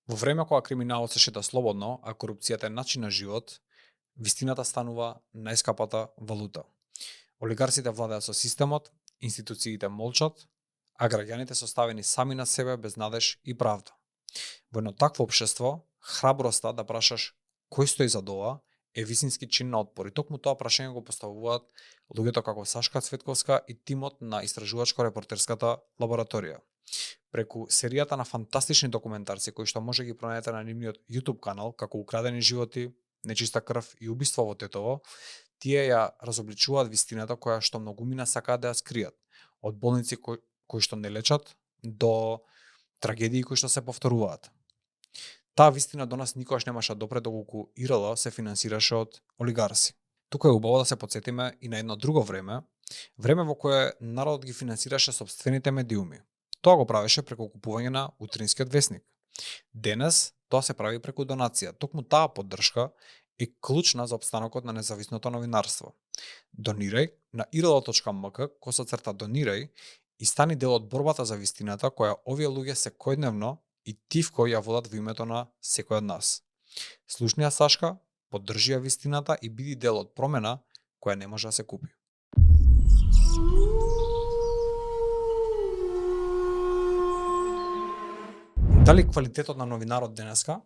Во време кога криминалот се шета слободно, а корупцијата е начин на живот, вистината станува најскапата валута. Олигарсите владеат со системот, институциите молчат, а граѓаните се оставени сами на себе без надеж и правда. Во едно такво општество, храброста да прашаш кој стои зад ова е вистински чин на отпор. И токму тоа прашање го поставуваат луѓето како Сашка Цветковска и тимот на истражувачко-репортерската лабораторија. Преку серијата на фантастични документарци кои што може ги пронајдете на нивниот YouTube канал, како Украдени животи, Нечиста крв и Убиство во Тетово, тие ја разобличуваат вистината која што многумина сакаат да ја скријат. Од болници кои што не лечат до трагедии кои што се повторуваат. Таа вистина до нас никогаш немаше да допре доколку ИРЛ се финансираше од олигарси. Тука е убаво да се потсетиме и на едно друго време, време во кое народот ги финансираше собствените медиуми. Тоа го правеше преку купување на утринскиот весник. Денес тоа се прави преку донација. Токму таа поддршка е клучна за опстанокот на независното новинарство. Донирај на irl.mk/донирај и стани дел од борбата за вистината која овие луѓе секојдневно и тивко ја водат во името на секој од нас. Слушни ја Сашка, поддржи ја вистината и биди дел од промена која не може да се купи. Дали квалитетот на новинарот денеска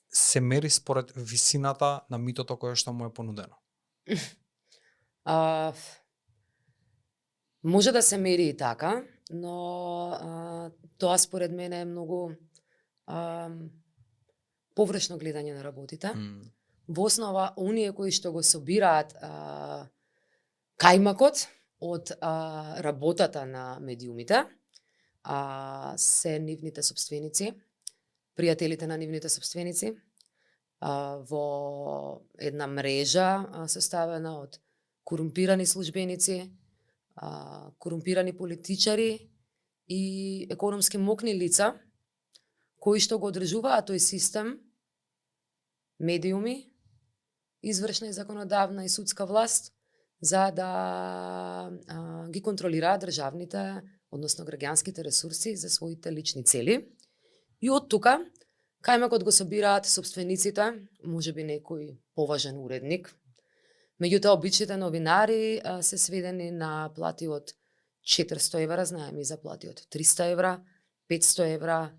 се мери според висината на митото кое што му е понудено? А, може да се мери и така, но тоа според мене е многу површно гледање на работите. Во основа, оние кои што го собираат кајмакот од работата на медиумите, се нивните собственици, пријателите на нивните собственици, во една мрежа составена од корумпирани службеници, корумпирани политичари и економски мокни лица, кои што го одржуваат тој систем, медиуми, извршна и законодавна и судска власт, за да ги контролираат државните, односно граѓанските ресурси за своите лични цели. И од тука, кајмакот го собираат собствениците, можеби некој поважен уредник. Меѓутоа, обичните новинари се сведени на плати од 400 евра, знаеме и за плати од 300 евра, 500 евра,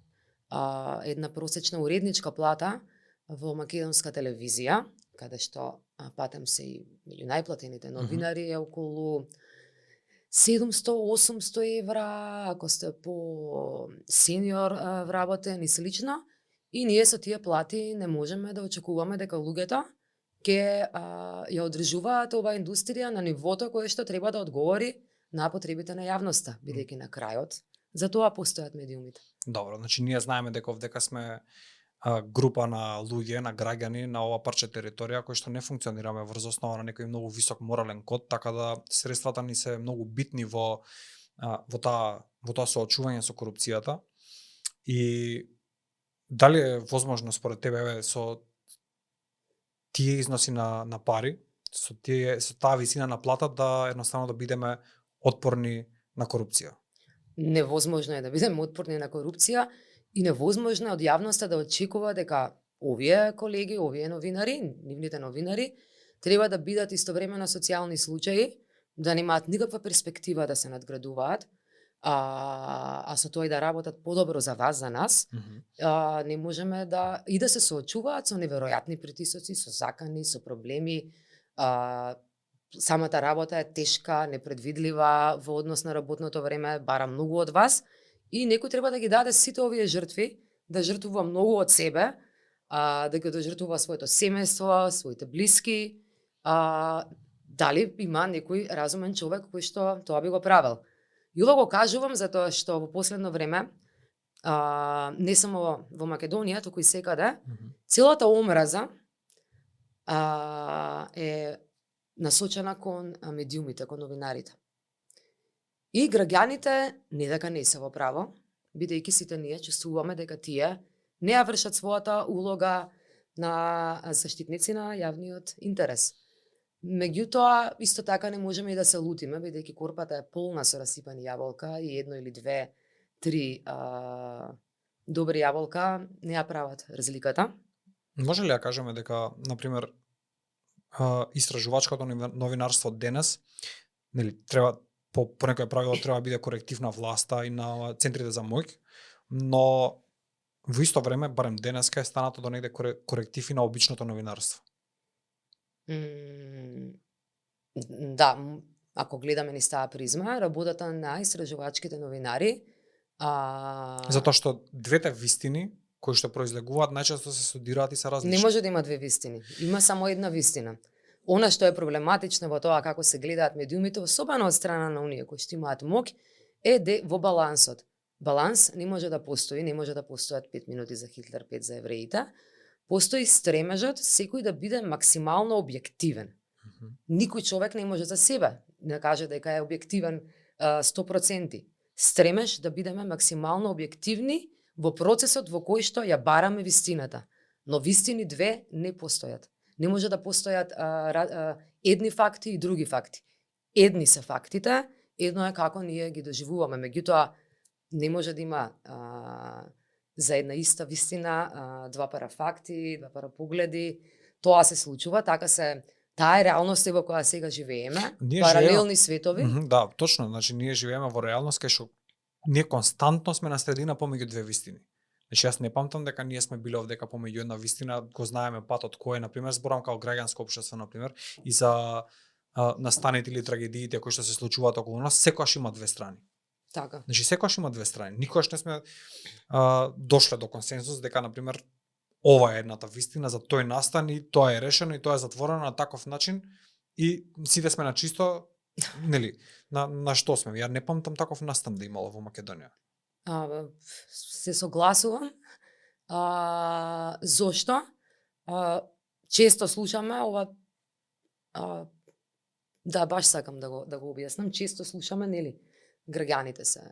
една просечна уредничка плата во македонска телевизија, каде што патем се и меѓу најплатените новинари е околу 700-800 евра, ако сте по сениор вработен и слично. И ние со тие плати не можеме да очекуваме дека луѓето ќе ја одржуваат оваа индустрија на нивото кое што треба да одговори на потребите на јавноста, бидејќи на крајот за тоа постојат медиумите. Добро, значи ние знаеме дека овдека сме група на луѓе, на граѓани на ова парче територија кои што не функционираме врз основа на некој многу висок морален код, така да средствата ни се многу битни во тоа соочување со корупцијата. И дали е возможно според тебе со тие износи на пари, со таа висина на плата да едноставно да бидеме отпорни на корупција? Невозможно е да бидеме отпорни на корупција и невозможно е од јавноста да очекува дека овие колеги, овие новинари, нивните новинари, треба да бидат истовремено социјални случаи, да немаат никаква перспектива да се надградуваат, а со тоа и да работат подобро за вас, за нас, не можеме да и да се соочуваат со неверојатни притисоци, со закани, со проблеми. Самата работа е тешка, непредвидлива во однос на работното време, бара многу од вас и некој треба да ги даде сите овие жртви, да жртвува многу од себе, да ги жртвува своето семејство, своите блиски. Дали има некој разумен човек кој што тоа би го правил? Јуло го кажувам затоа што во последно време, не само во Македонија, туку и секаде, целата омраза е насочена кон медиумите, кон новинарите. И граѓаните не дека не се во право, бидејќи сите ние чувствуваме дека тие не ја вршат својата улога на заштитници на јавниот интерес. Меѓутоа, исто така не можеме и да се лутиме, бидејќи корпата е полна со расипани јаболка и едно или две, три добри јаболка не ја прават разликата. Може ли да кажеме дека, например, истражувачкото новинарство денес, нели, треба по некое правило треба да биде коректив на власта и на центрите за моќ, но во исто време, барем денеска, е станато до негде коректив и на обичното новинарство. Да, ако гледаме низ таа призма, работата на истражувачките новинари, Затоа што двете вистини кои што произлегуваат најчесто се студираат и се различни. не може да има две вистини. Има само една вистина. Она што е проблематично во тоа како се гледаат медиумите, особено од страна на оние кои што имаат моќ, е во балансот. Баланс не може да постои, не може да постојат 5 минути за Хитлер, 5 за евреите. Постои стремежот секој да биде максимално објективен. Никој човек не може за себе да каже дека е објективен 100%. Стремеш да бидеме максимално објективни во процесот во кој што ја бараме вистината. Но вистини две не постојат. Не може да постојат едни факти и други факти. Едни се фактите, едно е како ние ги доживуваме. Меѓутоа, не може да има за една иста вистина два пара факти, два пара погледи. Тоа се случува, таа е реалноста во која сега живееме, паралелни светови. Да, точно, значи ние живееме во реалност кај што ние константно сме на средина помеѓу две вистини. Значи јас не памтам дека ние сме биле овдека помеѓу една вистина, го знаеме патот кој е, например, зборам како граѓанско општество, например, и за настаните или трагедиите кои што се случуваат околу нас, секогаш има две страни. Така. Значи секогаш има две страни. Никогаш не сме дошле до консензус дека, например, ова е едната вистина, за тој настан и тоа е решено и тоа е затворено на таков начин и сите сме на чисто, нели, на што сме? Ја не памтам таков настан да имало во Македонија. Се согласувам. Зошто? Често слушаме ова, да, баш сакам да го објаснам, често слушаме, нели, граѓаните се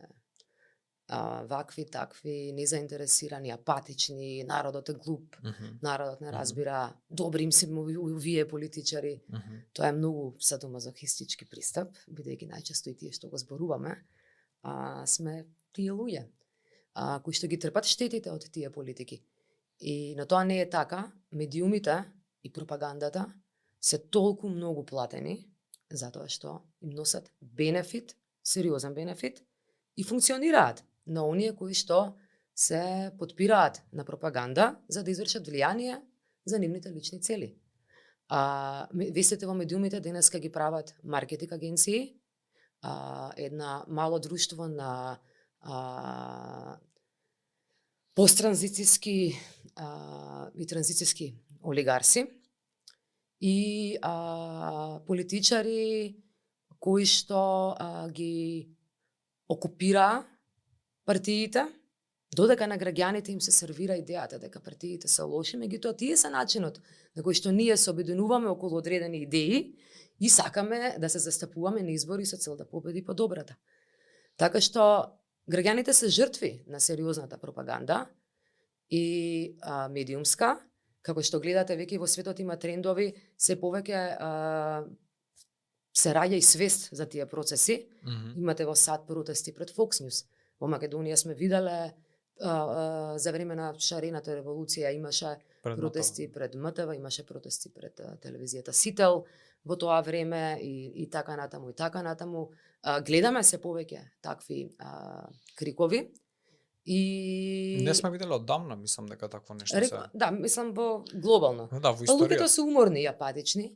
вакви, такви, незаинтересирани, апатични, народот е глуп, народот не разбира, добри им се овие политичари. Тоа е многу садомазохистички пристап, бидејќи најчесто и тие што го зборуваме, сме тие луѓе, кои што ги трпат штетите од тие политики. И на тоа не е така, медиумите и пропагандата се толку многу платени, затоа што им носат бенефит, сериозен бенефит, и функционираат на оние кои што се подпираат на пропаганда за да извршат влијание за нивните лични цели. Вестите во медиумите денеска ги прават маркетинг агенции, една мало друштво на посттранзицијски и транзицијски олигарси и политичари кои што ги окупираа партиите, додека на граѓаните им се сервира идејата дека партиите се лоши, меѓутоа тие се начинот на кој што ние се обединуваме околу одредени идеи и сакаме да се застапуваме на избори со цел да победи подобрата. Така што граѓаните се жртви на сериозната пропаганда и медиумска, како што гледате веќе во светот има трендови, се повеќе се раѓа и свест за тие процеси. Имате во САД протести пред Fox News. Во Македонија сме виделе за време на шарената револуција имаше протести пред МТВ, имаше протести пред телевизијата Сител во тоа време и така натаму и така натаму. Гледаме се повеќе такви крикови и не сме виделе оддамна, мислам дека такво нешто се. Да, мислам во глобално. Да, во историјата. Луѓето се уморни и апатични.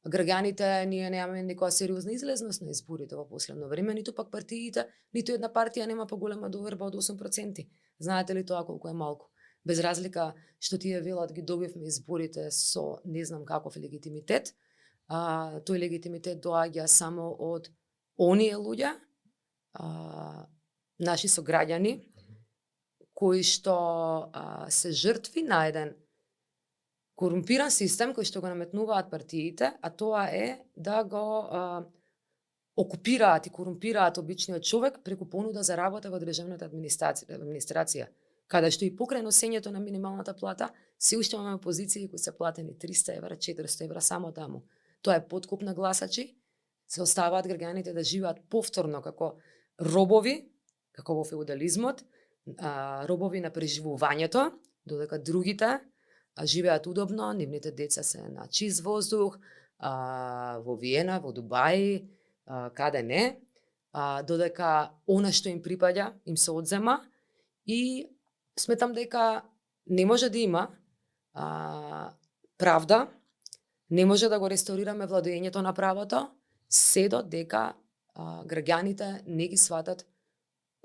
Граѓаните, ние немаме никоја сериозна излезност на изборите во последно време, ниту пак партиите, ниту една партија нема поголема доверба од 8%. Знаете ли тоа колку е малку? Без разлика што тие велат ги добивме изборите со не знам каков легитимитет, тој легитимитет доаѓа само од оние луѓе, наши сограѓани, кои што се жртви на еден корумпиран систем кој што го наметнуваат партиите, а тоа е да го окупираат и корумпираат обичниот човек преку понуда за работа во државната администрација, каде што и покрај носењето на минималната плата, се уште имаме позиции кои се платени 300 евра, 400 евра само таму. Тоа е подкуп на гласачи, се оставаат граѓаните да живеат повторно како робови, како во феудализмот, робови на преживувањето, додека другите живеат удобно, нивните деца се на чист воздух, во Виена, во Дубај, каде не, додека она што им припаѓа им се одзема и сметам дека не може да има правда, не може да го ресторираме владењето на правото, се додека граѓаните не ги сватат,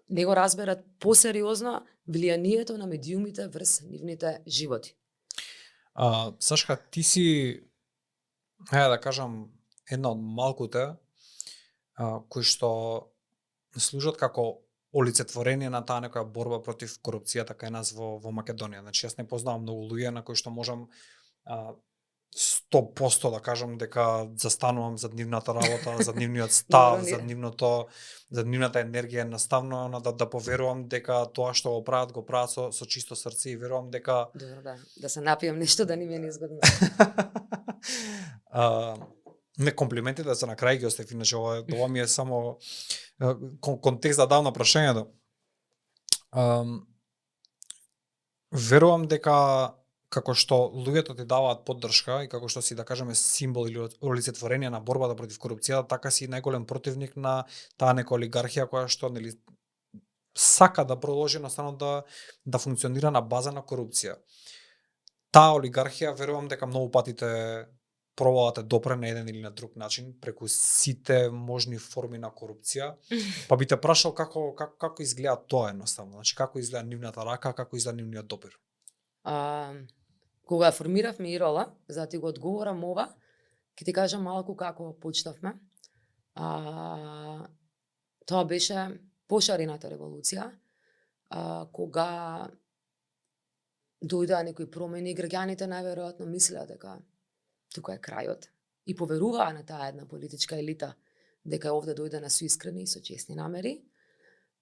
не го разберат посериозно влијанието на медиумите врз нивните животи. Сашка, ти си, да кажам, една од малкуте кои што служат како олицетворение на таа некоја борба против корупцијата кај нас во Македонија. Значи, јас не познавам многу луѓе на кои што можам 100% да кажам дека застанувам за нивната работа, за нивниот став, за нивната енергија, наставно да поверувам дека тоа што го прават со чисто срце и верувам дека Добро, да се напијам нешто да ни ме не изгодно. Не, комплименти да се на крај ги остави, иначе ова ми е само контекст да дам на прашањето. Верувам дека како што луѓето ти даваат поддршка и како што си, да кажеме, символ или олицетворение на борбата против корупцијата, така си најголем противник на таа нека олигархија која што нели сака да продолжи едноставно да функционира на база на корупција. Таа олигархија верувам дека многу пати те пробава да допре на еден или на друг начин преку сите можни форми на корупција. Па би те прашал како изгледа тоа едноставно, значи како изгледа нивната рака, како изгледа нивниот допир. Кога формиравме ИРОЛА, за да ти го одговорам ова, ќе ти кажам малку како почнавме. Тоа беше пошарената револуција, кога дојдоа некои промени, граѓаните најверојатно мислеа дека тука е крајот и поверуваа на таа една политичка елита дека овде дојде на соискрени и со честни намери.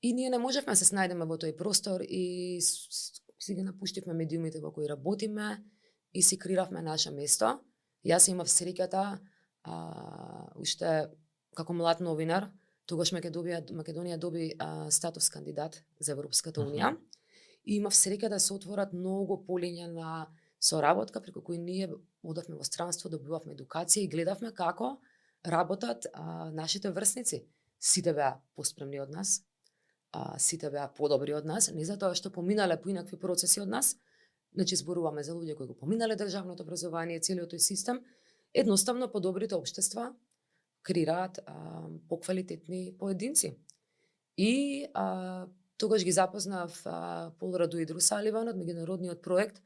И ние не можевме да се снајдеме во тој простор и си ги напуштивме медиумите во кои работиме и си креиравме наше место. Јас имав среќата уште како млад новинар, тогаш Македонија доби статус кандидат за Европската унија. И имав среќа да се отворат многу полиња на соработка преку кои ние одавме во странство, добивавме едукација и гледавме како работат нашите врсници. Сите беа поспремни од нас, сите беа подобри од нас, не затоа што поминале по инакви процеси од нас, значи зборуваме за луѓе кои го поминале државното образование, целиот тој систем, едноставно подобрите општества креираат поквалитетни поединци. И тогаш ги запознав Пол Радуидру Саливан од меѓународниот проект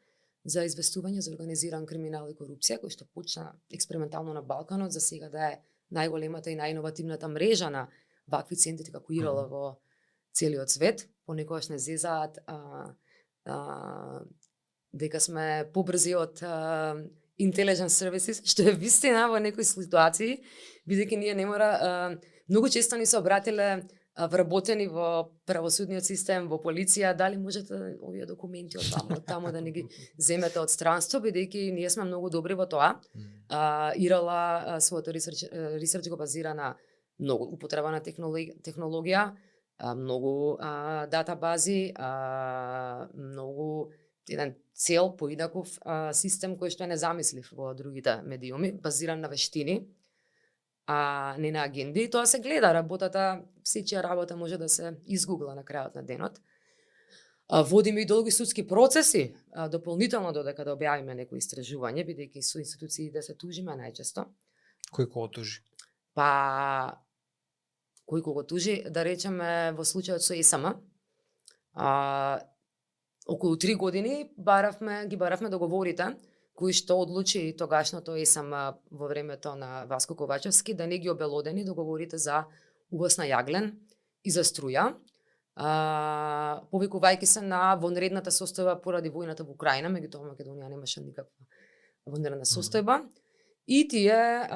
за известување за организиран криминал и корупција, кој што почна експериментално на Балканот, за сега да е најголемата и најиновативната мрежа на вакви центри како ИРОЛА во целиот свет. Понекогаш не зезаат дека сме побрзи од intelligence services, што е вистина во некои ситуации, бидејќи ние не мора, многу често ни се обратиле вработени во правосудниот систем, во полиција, дали можете овие документи од таму да не ги земете од странство, бидејќи ние сме многу добри во тоа. ИРОЛА своето ресерч го базира на многу употреба на технологија, многу датабази, многу еден цел поинаков систем кој што е незамислив во другите медиуми, базиран на вештини, не на агенди. Тоа се гледа работата, сечија работа може да се изгугла на крајот на денот. Водиме и долги судски процеси, дополнително додека да објавиме некои истражување, бидејќи со институциите се тужиме најчесто. Кој кого тужи? Па кој кого тужи, да речеме во случајот со ЕСМ, околу 3 години ги баравме договорите кои што одлучи тогашното ЕСМ во времето на Васко Ковачевски да не ги обелодени договорите за увоз на јаглен и за струја, повикувајќи се на вонредната состојба поради војната во Украина, меѓутоа Македонија немаше никаква вонредна состојба. И тие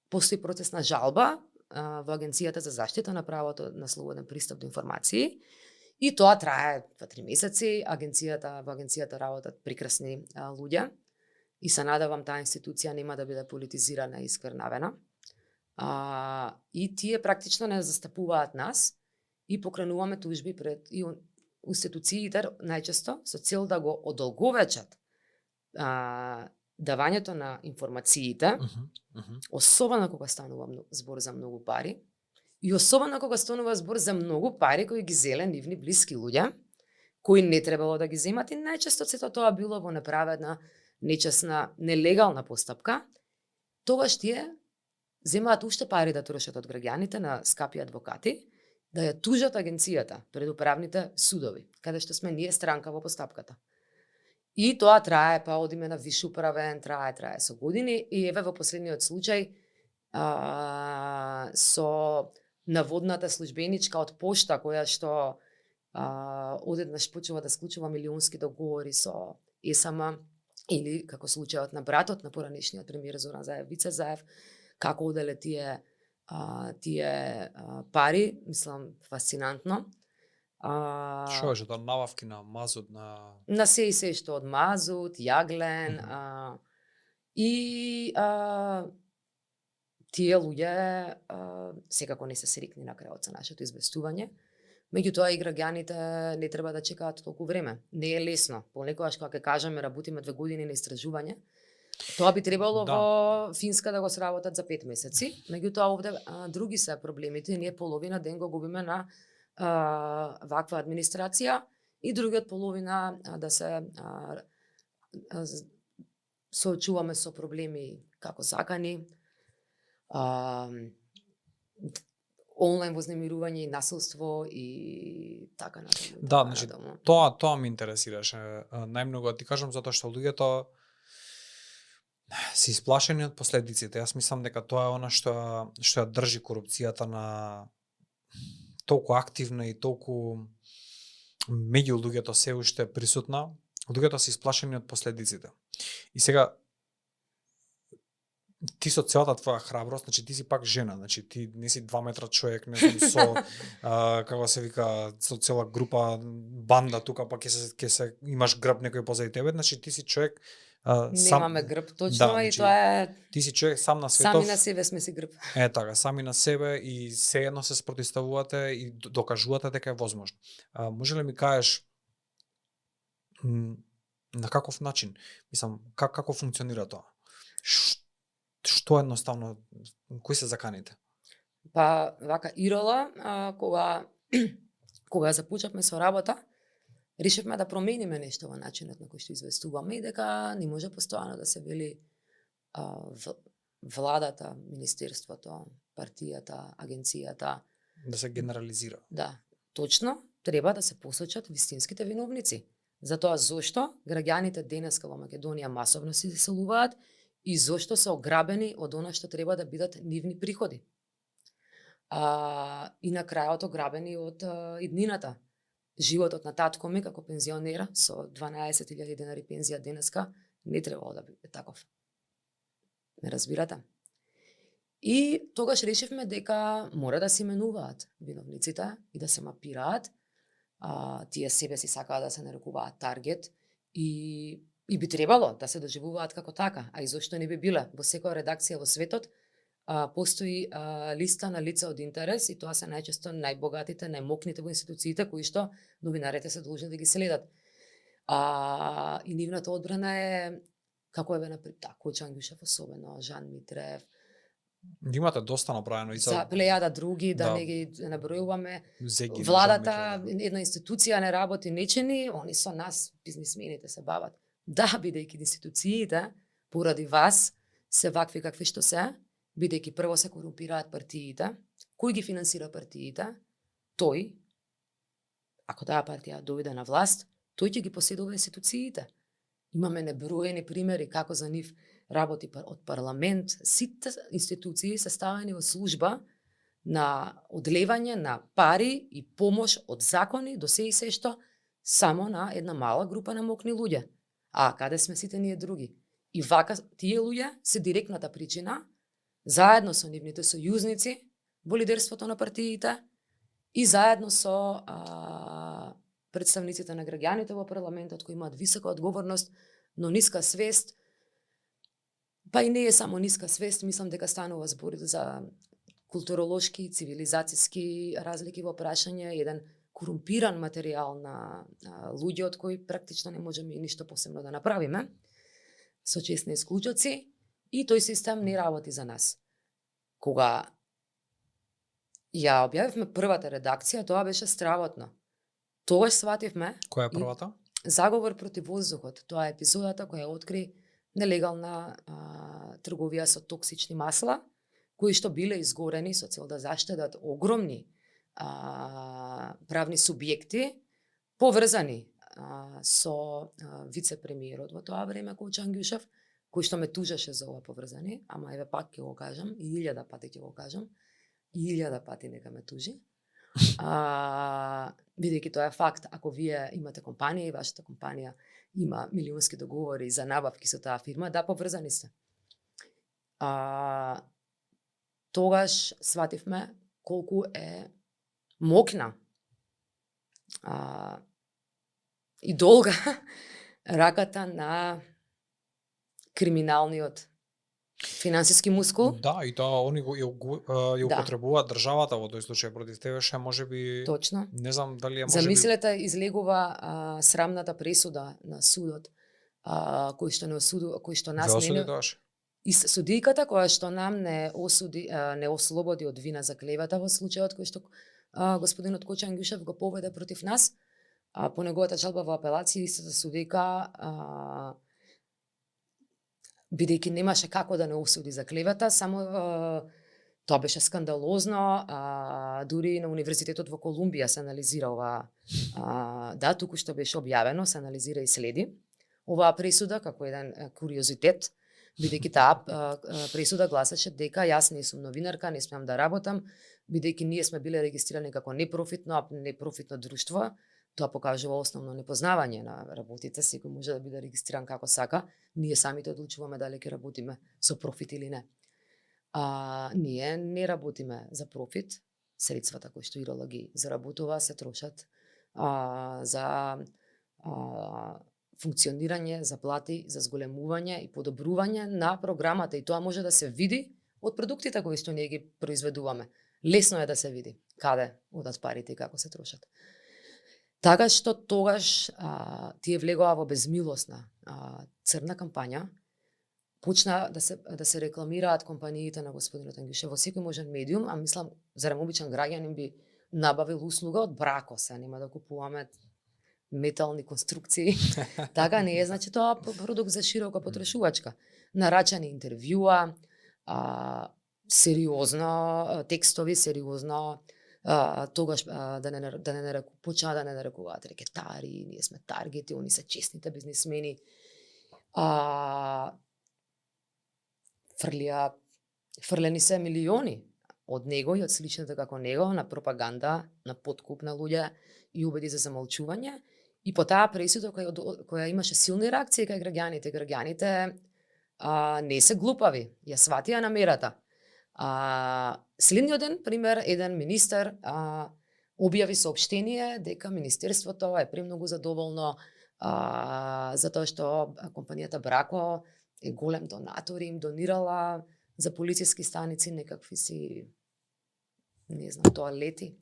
постои процес на жалба во Агенцијата за заштита на правото на слободен пристап до информации. И тоа трае 2-3 месеци. Во агенцијата работат прекрасни луѓе и се надевам таа институција нема да биде политизирана и сквернавена. И тие практично не застапуваат нас и покренуваме тужби пред и институциите најчесто со цел да го одолговечат давањето на информациите, особено кога станува збор за многу пари, и особено кога станува збор за многу пари кои ги зеле нивни блиски луѓе, кои не требало да ги земат, и најчесто сето тоа било во неправедна, нечесна, нелегална постапка, тогаш тие земаат уште пари да трошат од граѓаните на скапи адвокати, да ја тужат агенцијата пред управните судови, каде што сме ние странка во постапката. И тоа трае, па одиме на виш управен, трае со години, и еве во последниот случај со наводната службеничка од пошта, која што одеднаш почува да склучува милионски договори со ЕСМ, или како случајот на братот на поранешниот премиер Зоран Заев, Вице Заев, како оделе тие пари, мислам, фасцинантно. Што е, тоа набавки на мазут, на се и се што од мазут, јаглен, и тие луѓе секако не се срекни на крајот со нашето известување. Меѓутоа и граѓаните не треба да чекаат толку време. Не е лесно. Понекогаш кога ќе кажеме работиме 2 години на истражување, тоа би требало во Финска да го сработат за 5 месеци. Меѓутоа овде други се проблемите, ние половина ден го губиме на ваква администрација, и другиот половина да се соочуваме со проблеми како закани, онлайн вознемирување и насилство и така натаму. Да, значи тоа ме интересираше најмногу, ти кажам, затоа што луѓето се исплашени од последиците. Јас мислам дека тоа е она што ја држи корупцијата на толку активна и толку меѓу луѓето се уште присутна. Луѓето се исплашени од последиците. И сега ти со целата твоја храброст, значи ти си пак жена, значи ти не си 2 метра човек, не знам, со како се вика, со цела група банда тука, па ќе се имаш грб некој позади тебе, значи ти си човек немаме грб точно, да, и тоа е ти си човек сам на светов. Сами на себе сме си грб. Така, сами на себе, и сеедно се спротивставувате и докажувате дека е возможно. Може ли ми кажеш на каков начин, мислам, како функционира тоа? Што едноставно, кои се заканите? Па, вака Ирола, кога започнавме со работа, решивме да промениме нешто во начинот на кој што известуваме, и дека не може постојано да се вели владата, министерството, партијата, агенцијата. Да се генерализира. Да, точно, треба да се посочат вистинските виновници. Затоа зошто граѓаните денеска во Македонија масовно се иселуваат и зошто се ограбени од она што треба да бидат нивни приходи. И на крајот ограбени од иднината. Животот на татко ми како пензионера со 12.000 денари пензија денеска не требало да биде таков. Не разбирате? И тогаш решивме дека мора да се именуваат виновниците и да се мапираат. Тие себе си сакаат да се нарекуваат таргет и би требало да се доживуваат како така, а и зошто не би биле. Во секоја редакција во светот постои листа на лица од интерес, и тоа се најчесто најбогатите, најмокните во институциите кои што новинарите се должни да ги следат. И нивната одбрана е како еве например Кочан Ѓушев, особено Жан Митрев. Имате доста наброено и за плејада други, да не ги набројуваме. Владата, една институција не работи, не чини, они со нас бизнисмените се бават. Да, бидејќи институциите поради вас се вакви какви што се, бидејќи прво се корумпираат партиите, кој ги финансира партиите? Тој, ако таа партија дојде на власт, тој ќе ги поседува институциите. Имаме неброени примери како за нив работи од парламент. Сите институции се ставени во служба на одлевање на пари и помош од закони до се и се што само на една мала група на мокни луѓе. А каде сме сите ние други? И вака тие луѓе се директната причина, заедно со нивните сојузници во лидерството на партиите и заедно со представниците на граѓаните во парламентот кои имаат висока одговорност, но ниска свест. Па и не е само ниска свест, мислам дека станува збор за културолошки, цивилизацијски разлики во прашање, еден корумпиран материјал на луѓе од кои практично не можеме ништо посебно да направиме, со честни исклучоци, и тој систем не работи за нас. Кога ја објавивме првата редакција, тоа беше стравотно. Тогаш свативме... Која е првата? Заговор против воздухот. Тоа е епизодата која откри нелегална трговија со токсични масла, кои што биле изгорени со цел да заштедат огромни правни субјекти, поврзани со вице-премиерот во тоа време Кочо Ангјушев, кој што ме тужеше за ова поврзани, ама еве пак ќе го кажам, и 1000 пати ќе го кажам, и 1000 пати нека ме тужи. Бидејќи тоа е факт, ако вие имате компанија и вашата компанија има милионски договори за набавки со таа фирма, да, поврзани сте. Тогаш свативме колку е мокна и долга раката на криминалниот финансиски мускул. Да, и тоа они го употребуваат државата во тој случај против тебе, ше можеби... Точно. Не знам дали е можеби... Замислете, излегува срамната пресуда на судот, кој што не осуду, кој што нас не... И судијката која што нам не ослободи од вина за клевета во случајот кој што господинот Кочо Ангјушев го поведе против нас, по неговата жалба во апелација, истата судијка бидејќи немаше како да не осуди за клевета, само тоа беше скандалозно, дури на Универзитетот во Колумбија се анализира ова, да, туку што беше објавено, се анализира и следи оваа пресуда како еден куриозитет, бидејќи таа пресуда гласеше дека јас не сум новинарка, не смеам да работам, бидејќи ние сме биле регистрирани како непрофитно друштво. Тоа покажува основно непознавање на работите, секој може да биде регистриран како сака, ние самите одлучуваме дали ќе работиме со профит или не. Ние не работиме за профит, средствата кои што ИРЛ ги заработува се трошат за функционирање, за плати, за зголемување и подобрување на програмата, и тоа може да се види од продуктите кои што ние ги произведуваме. Лесно е да се види каде одат парите и како се трошат. Така што тогаш тие влегоа во безмилосна црна кампања, почна да се рекламираат компаниите на господинот Ангјушев во секој можен медиум, а мислам, зарем обичен граѓанин би набавил услуга од Брако, се нема да купуваме метални конструкции. Така не е, значи тоа продукт за широка потрошувачка. Нарачани интервјуа, сериозно текстови, сериозно тогаш почнаа да не нарекуваат рекетари, ние сме таргети, они се честните бизнисмени. Фрлени се милиони од него и од сличните како него на пропаганда, на подкуп на луѓе и убеди за замолчување. И по таа пресуда која имаше силни реакции кај граѓаните. Граѓаните не се глупави, ја сватија намерата. Следниот ден, пример, еден министер објави соопштение дека Министерството е премногу задоволно затоа што компанијата Брако е голем донатор и им донирала за полициски станици некакви си, не знам, тоалети,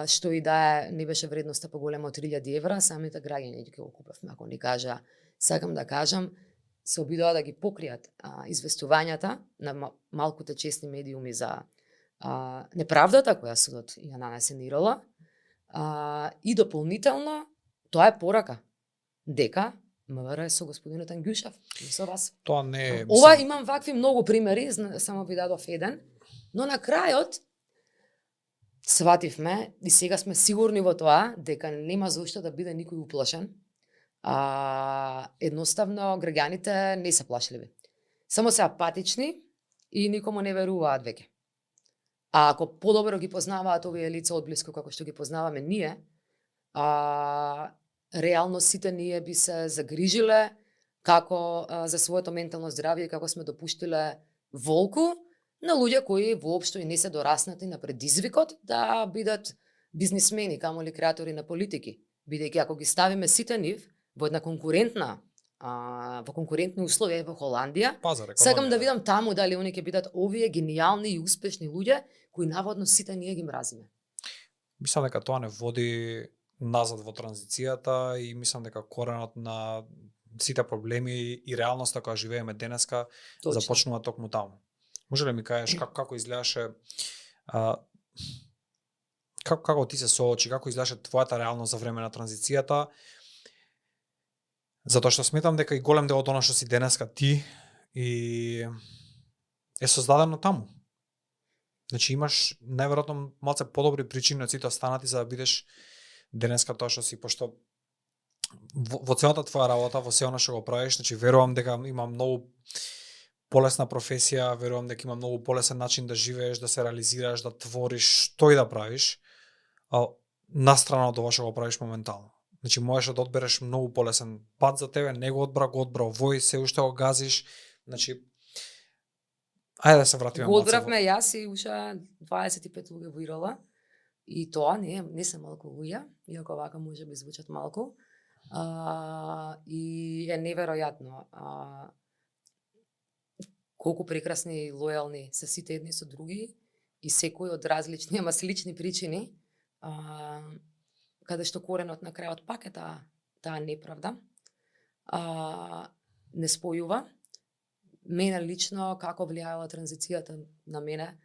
што и да е, не беше вредноста поголема од 3000 евра, самите граѓани ги го купавме. Ако ни кажа, сакам да кажам, се обидоа да ги покријат известувањата на малкуте честни медиуми за неправдата која судот ја нанесе на ИРЛ, и дополнително тоа е порака дека МВР е со господинот Ангјушев, не со вас. Тоа не е... Ова имам вакви многу примери, само ви дадов еден, но на крајот свативме и сега сме сигурни во тоа дека нема зошто да биде никој уплашен. Едноставно граѓаните не се плашливи. Само се апатични и никому не веруваат веќе. А ако подобро ги познаваат овие лица одблиску како што ги познаваме ние, реално сите ние би се загрижиле како за своето ментално здравје и како сме допуштиле волку на луѓе кои воопшто и не се дораснати на предизвикот да бидат бизнисмени, камоли креатори на политики. Бидејќи ако ги ставиме сите нив во една конкурентна во конкурентни услови во Холандија. Пазар, Сакам економија. да видам таму дали они ќе бидат овие гениални и успешни луѓе кои наводно сите ние ги мразиме. Мислам дека тоа не води назад во транзицијата и мислам дека коренот на сите проблеми и реалноста која живееме денеска Точно. започнува токму таму. Може ли ми кажеш како изгледаше како ти се соочи, како изгледаше твојата реалност за време на транзицијата? Затоа што сметам дека и голем дел од она што си денеска ти и е создадено таму. Значи имаш најверојатно малце подобри причини од сите останати за да бидеш денеска тоа што си, пошто во целата твоја работа, во се она што го правиш, значи верувам дека има многу полесна професија, верувам дека има многу полесен начин да живееш, да се реализираш, да твориш, што и да правиш, настрана од ова што го правиш моментално. Значи можеш да одбереш многу полесен пат за тебе, не го одбра овој, се уште го газиш. Значи ајде да се вратиме Го малце. одбравме јас и уште 25 луѓе во Ирола. И тоа не се малку луѓе, иако вака може би звучат малку. И е неверојатно колку прекрасни и лојални се сите едни со други и секој од различни, ама слични причини, каде што коренот на крајот пак е таа неправда, не спојува. Мене лично, како влијаела транзицијата на мене,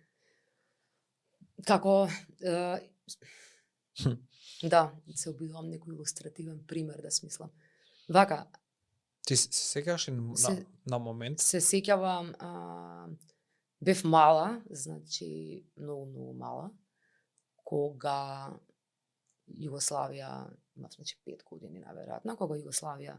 како да, се обидувам некој илустративен пример да смислам. Вака, Ти се сеќаваш на момент? се сеќавам, бев мала, значи многу мала, кога Југославија, значи 5 години наверојатно, кога Југославија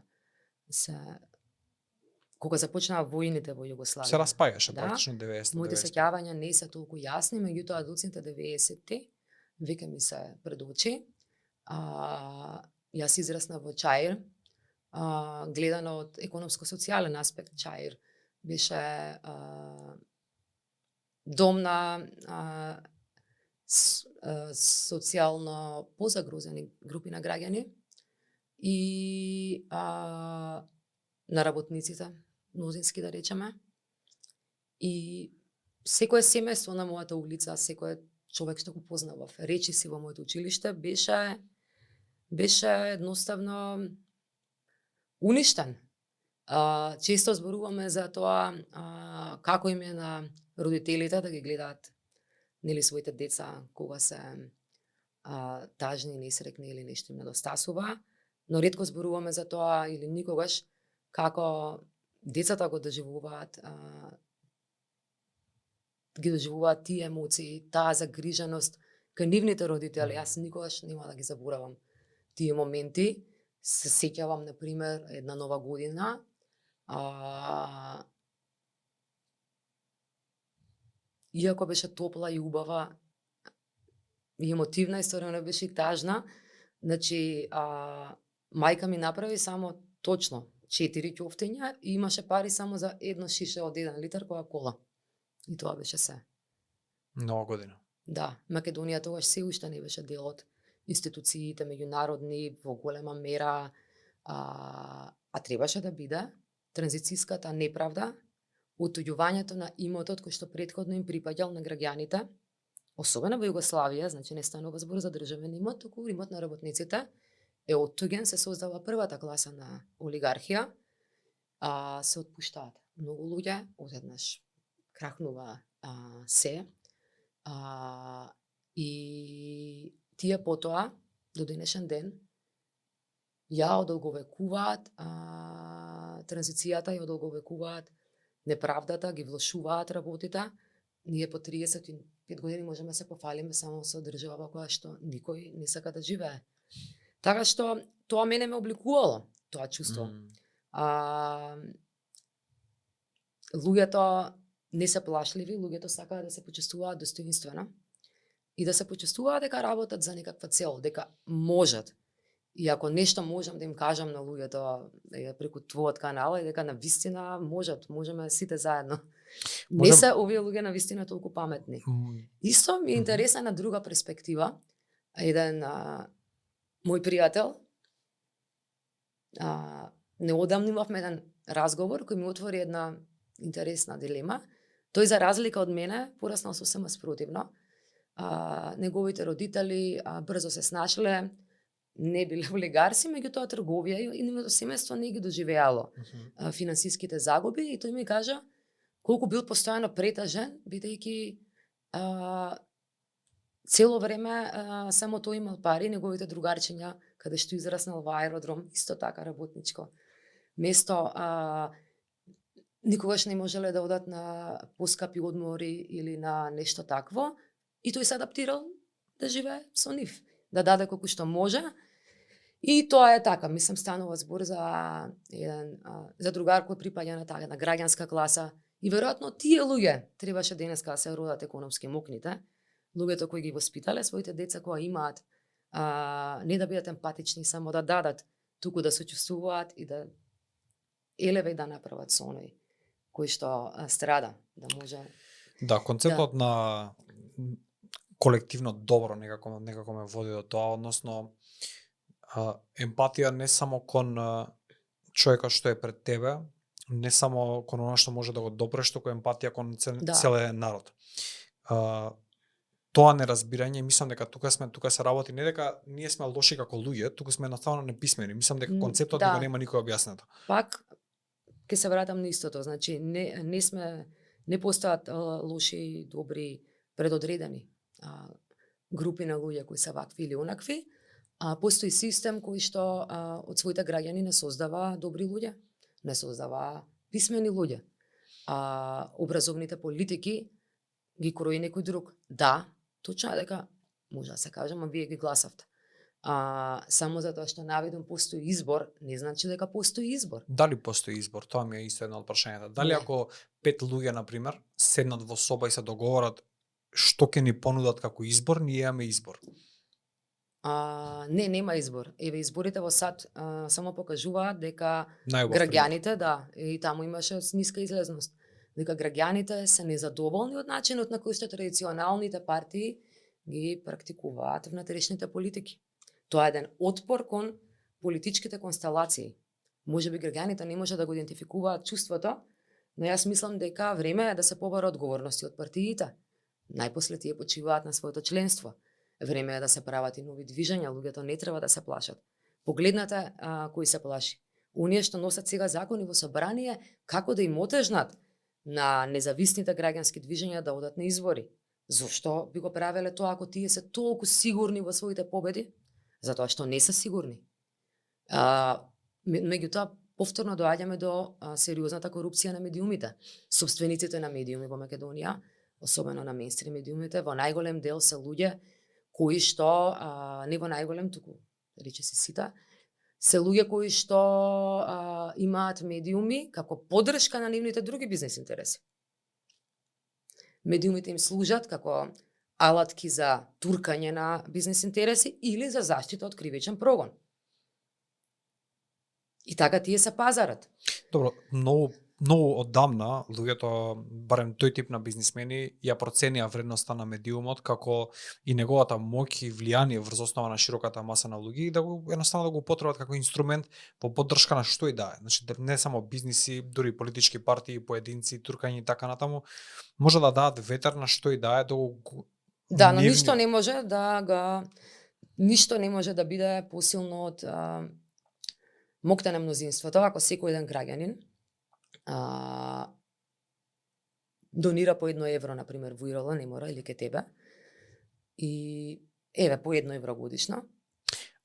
кога започнаа војните во Југославија. Се распаѓаше Да. практично 90. Моите сеќавања не се толку јасни, меѓутоа доцните 90-ти веќе ми се пред очи. Јас израснав во Чаир, гледано од економско-социјален аспект. Чаир беше дом на социјално позагрозени групи на граѓани и на работниците, мнозински да речеме. И секое семејство на мојата улица, секој човек што го познавав, речи си во моето училиште, беше едноставно уништен. Често зборуваме за тоа како им е на родителите да ги гледаат своите деца кога се тажни, несрекни или нешто им недостасува, но ретко зборуваме за тоа или никогаш како децата го доживуваат, ги доживуваат тие емоции, таа загриженост кај нивните родители. Јас никогаш нема да ги заборавам тие моменти. Се сеќавам, например, една нова година, иако беше топла и убава и емотивна, историја беше и тажна, значи мајка ми направи само точно 4 ќофтиња и имаше пари само за едно шише од 1 литар Кока-кола. И тоа беше се. Нова година. Да, Македонија тогаш се уште не беше дел од институциите меѓународни во голема мера, а требаше да биде. Транзицијската неправда, отуѓувањето на имотот кој што претходно им припаѓал на граѓаните, особено во Југославија, значи не станува збор за државен имот, туку имот на работниците, е оттуѓен, се создава првата класа на олигархија, се отпуштаат многу луѓе, одеднаш крахнува се, и тие потоа, до денешен ден, ја одолговекуваат транзицијата, ја одолговекуваат неправдата, ги влошуваат работите. Ние по 35 години можеме да се пофалиме само со држава во која што никој не сака да живее. Така што тоа мене ме обликувало, тоа чувство. Луѓето не се плашливи, луѓето сакаат да се почувствуваат достоинствено и да се почувствуваат дека работат за некаква цел, дека можат. И ако нешто можам да им кажам на луѓето преку твојот канал е дека на вистина можеме сите заедно. Не се овие луѓе на вистина толку паметни. Исто ми е интересна на друга перспектива. Еден мој пријател Неодамно имавме еден разговор кој ми отвори една интересна дилема. Тој за разлика од мене пораснал сосема спротивно. Неговите родители брзо се снашле, не биле олигарси, меѓутоа трговија и нивното семејство не ги доживеало финансиските загуби и тој ми кажа колку бил постојано претажен, бидејќи цело време само тој имал пари, неговите другарчиња, каде што израснал во аеродром, исто така работничко место, никогаш не можеле да одат на поскапи одмори или на нешто такво, и тој се адаптирал да живее со нив, да даде колку што може. И тоа е така, мислам, станува збор за еден за другар кој припаѓа на така на граѓанска класа и веројатно тие луѓе требаше денеска да се родат економски мокните, луѓето кои ги воспитале своите деца кои имаат не да бидат емпатични само да дадат, туку да се чувствуваат и да елеве да направат со оној кој што страда, да може. Да, концептот на колективно добро некако ме води до тоа, односно емпатија не само кон човекот што е пред тебе, не само кон она што може да го допреш, туку емпатија кон целен народ. Тоа неразбирање, мислам дека тука се работи не дека ние сме лоши како луѓе, туку сме едноставно неписмени. Мислам дека концептот го нема никој објаснето. Пак ќе се вратам на истото, значи не постојат лоши и добри предодредени групи на луѓе кои се вакви или онакви. Постои систем кој што од своите граѓани не создава добри луѓе, не создава писмени луѓе. Образовните политики ги крои некој друг. Да, точно е дека може да се каже, ама вие ги гласавте. Само затоа што наведом постои избор, не значи дека постои избор. Дали постои избор? Тоа ми е исто едно од прашањата. Дали ако 5 луѓе, например, седнат во соба и се договорат што ќе ни понудат како избор, ние имаме избор? Не, нема избор. Еве, изборите во САД само покажуваат дека граѓаните, и таму имаше ниска излезност, дека граѓаните се незадоволни од начинот на кој што традиционалните партии ги практикуваат внатрешните политики. Тоа е еден отпор кон политичките констелации. Може би граѓаните не може да го идентификуваат чувството, но јас мислам дека време е да се побара одговорности од партиите. Најпосле тие почиваат на своето членство. Време е да се прават и нови движења, луѓето не треба да се плашат. Погледнете кој се плаши. Оние што носат сега закони во собрание, како да им отежнат на независните граѓански движења да одат на избори. Зошто би го правеле тоа ако тие се толку сигурни во своите победи? Затоа што не се сигурни. Меѓутоа, повторно доаѓаме до сериозната корупција на медиумите. Собствениците на медиуми во Македонија, особено на мејнстрим медиумите, во најголем дел се луѓе кои што, не во најголем, туку рече се сите, се луѓе кои што имаат медиуми како поддршка на нивните други бизнес интереси. Медиумите им служат како алатки за туркање на бизнес интереси или за заштита од кривичен прогон. И така тие се пазарат. Добро, многу оддамна луѓето, барем тој тип на бизнисмени, ја проценија вредноста на медиумот како и неговата моќ и влијание врз основа на широката маса на луѓе и да го едноставно да го употребат како инструмент во поддршка на што и да е. Значи не само бизниси, дури политички партии, поединци, туркања и така натаму, може да дадат ветер на што и да е Да, но ништо не може да биде посилно од моќта на мнозинството, ако секој еден граѓанин донира по 1 евро, например, во Ирола, не мора, или ке тебе, и еве по 1 евро годишно,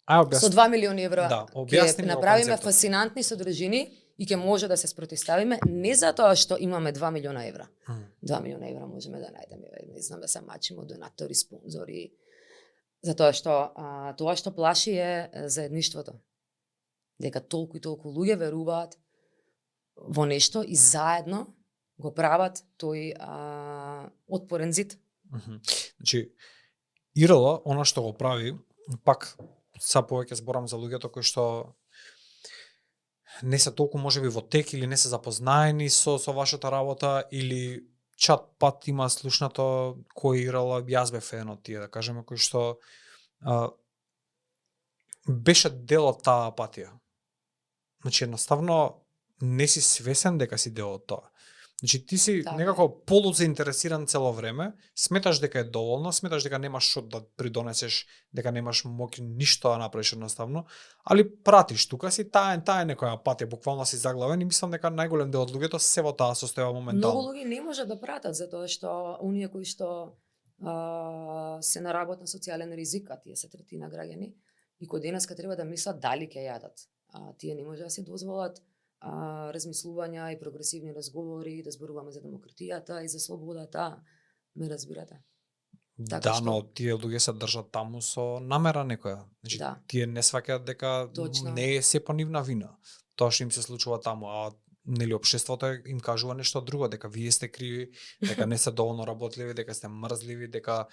со 2 милиони евро ќе направиме фасцинантни содржини и ќе може да се спротивставиме, не затоа што имаме 2 милиона евра. 2 милиона евра можеме да најдеме, не знам, да се мачимо донатори, спонзори, затоа што тоа што плаши е заедништвото. Дека толку и толку луѓе веруваат во нешто и заедно го прават тој отпорен зид. Значи, Ирола, она што го прави, пак са повеќе зборам за луѓето кои што не се толку можеби во тек или не се запознаени со вашата работа или чат пат има слушнато кој Ирола, јас бев еден од тие, да кажеме, кој што беше дел од таа апатија. Значи едноставно не си свесен дека си дел од тоа. Значи ти си Така некако полузаинтересиран цело време, сметаш дека е доволно, сметаш дека немаш што да придонесеш, дека немаш моќ ништо да направиш едноставно, али пратиш тука си таа е некоја патја, буквално си заглавен и мислам дека најголем дел од луѓето се во таа состојба Многу моментално. луѓе не можат да пратат затоа што оние кои што се на работ на социјален ризик, а тие се третина граѓани, и кои денеска треба да мислат дали ќе јадат. Тие не може да се дозволат размислувања и прогресивни разговори, да зборуваме за демократијата и за слободата, ме разбирате. Така Да, што- но тие луѓе се држат таму со намера некоја. Значи, Да. тие не сваќаат дека Точно. не е се по нивна вина. Тоа што им се случува таму, а нели општеството им кажува нешто друго, дека вие сте криви, дека не сте доволно работливи, дека сте мрзливи, дека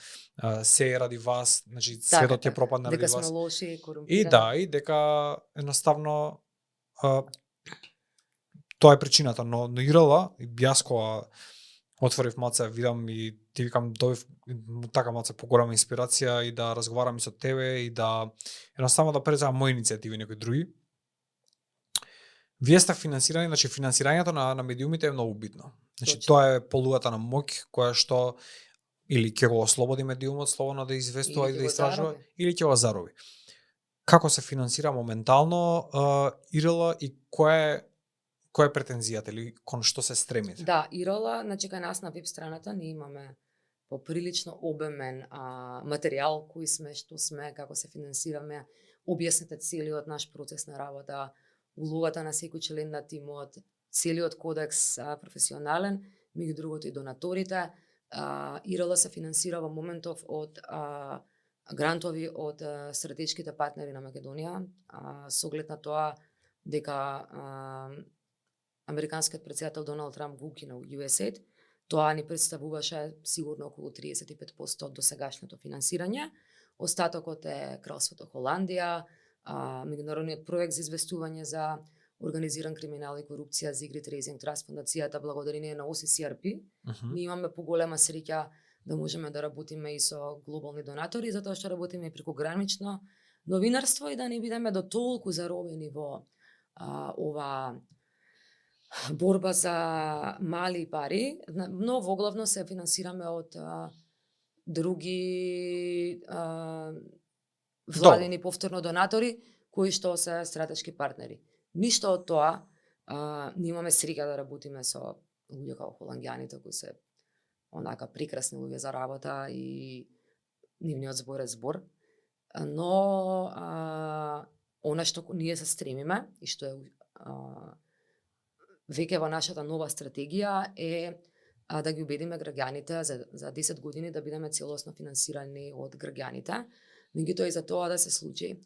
се е ради вас, значи светот ќе пропадне ради дека сме вас. лоши, корумпирани. И да, и дека едноставно тоа е причината, но Ирала, јас кога отворив маца, видам и ти викам добив така маца поголема инспирација и да разговарам и со тебе и да едноставно да преземам мои иницијативи и некои други. Вие сте финансирани, значи финансирањето на медиумите е многу битно. Значи Точно. тоа е полугата на моќ која што или ќе го ослободи медиумот слободно да известува Или и ќе да го истражува, зароби. или ќе го зароби. Како се финансира моментално ИРЛ и која е претензијата или кон што се стремите? Да, Ирола, значи кај нас на веб страната ние имаме поприлично обемен материјал кој сме, што сме, како се финансираме, објасните целиот наш процес на работа, улогата на секој член на тимот, целиот кодекс професионален, меѓу другото и донаторите. Ирола се финансира во моментов од грантови од стратешките партнери на Македонија, со оглед на тоа дека американскиот претседател Доналд Трамп го укина USAID, тоа ни представуваше сигурно околу 35% од досегашното финансирање. Остатокот е Кралството Холандија, меѓународниот проект за известување за организиран криминал и корупција Zigrid Raising Trust фондацијата благодарение на OCCRP. Ние имаме поголема среќа да можеме да работиме и со глобални донатори, затоа што работиме и прекогранично новинарство и да не бидеме до толку заробени во ова борба за мали пари, но воглавно се финансираме од други владени повторно донатори кои што се стратешки партнери. Ништо од тоа, ние имаме среќа да работиме со луѓе како холанѓаните кои се онака прекрасни луѓе за работа и нивниот збор е збор, но она што ние се стремиме и што е веќе во нашата нова стратегија е да ги убедиме граѓаните за 10 години да бидеме целосно финансирани од граѓаните. Меѓутоа и за тоа да се случи,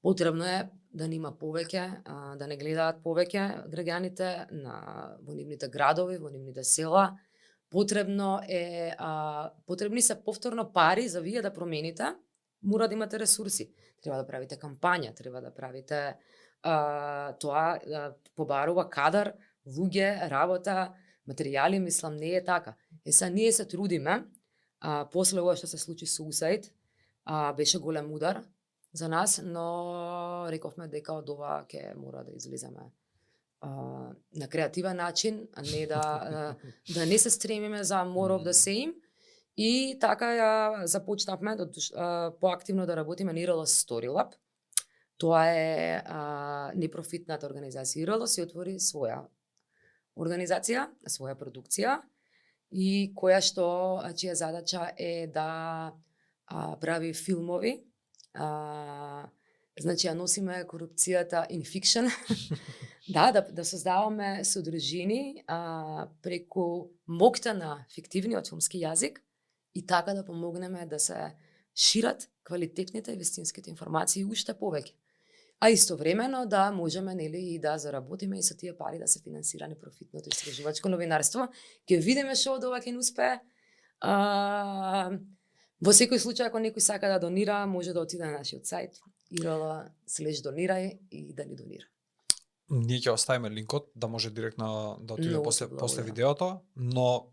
потребно е да нема повеќе, да не гледаат повеќе граѓаните во нивните градови, во нивните села. Потребни се повторно пари за вие да промените, мора да имате ресурси. Треба да правите кампања, треба да правите тоа, побарува кадар, луѓе, работа, материјали, мислам, не е така. Сега ние се трудиме, после ова што се случи со USAID, беше голем удар за нас, но рековме дека од ова ќе мора да излеземе на креативен начин, а не да не се стремиме за more of the same. И така ја започнавме поактивно да работиме на IRL Story Lab. Тоа е непрофитната организација IRL, се отвори своја организација, своја продукција и која што чија задача е да прави филмови. Значи ја носиме корупцијата in fiction. да создаваме содржини преку моќта на фиктивниот филмски јазик и така да помогнеме да се шират квалитетните и вистинските информации уште повеќе. А истовремено да можеме нели и да заработиме и со тие пари да се финансира непрофитното истражувачко новинарство. Ќе видиме што од ова ќе ни успее. Во секој случај ако некој сака да донира, може да отиде на нашиот сајт IRL/донирај и да ни донира. Ние ќе оставиме линкот да може директно да отиде Многу после видеото, но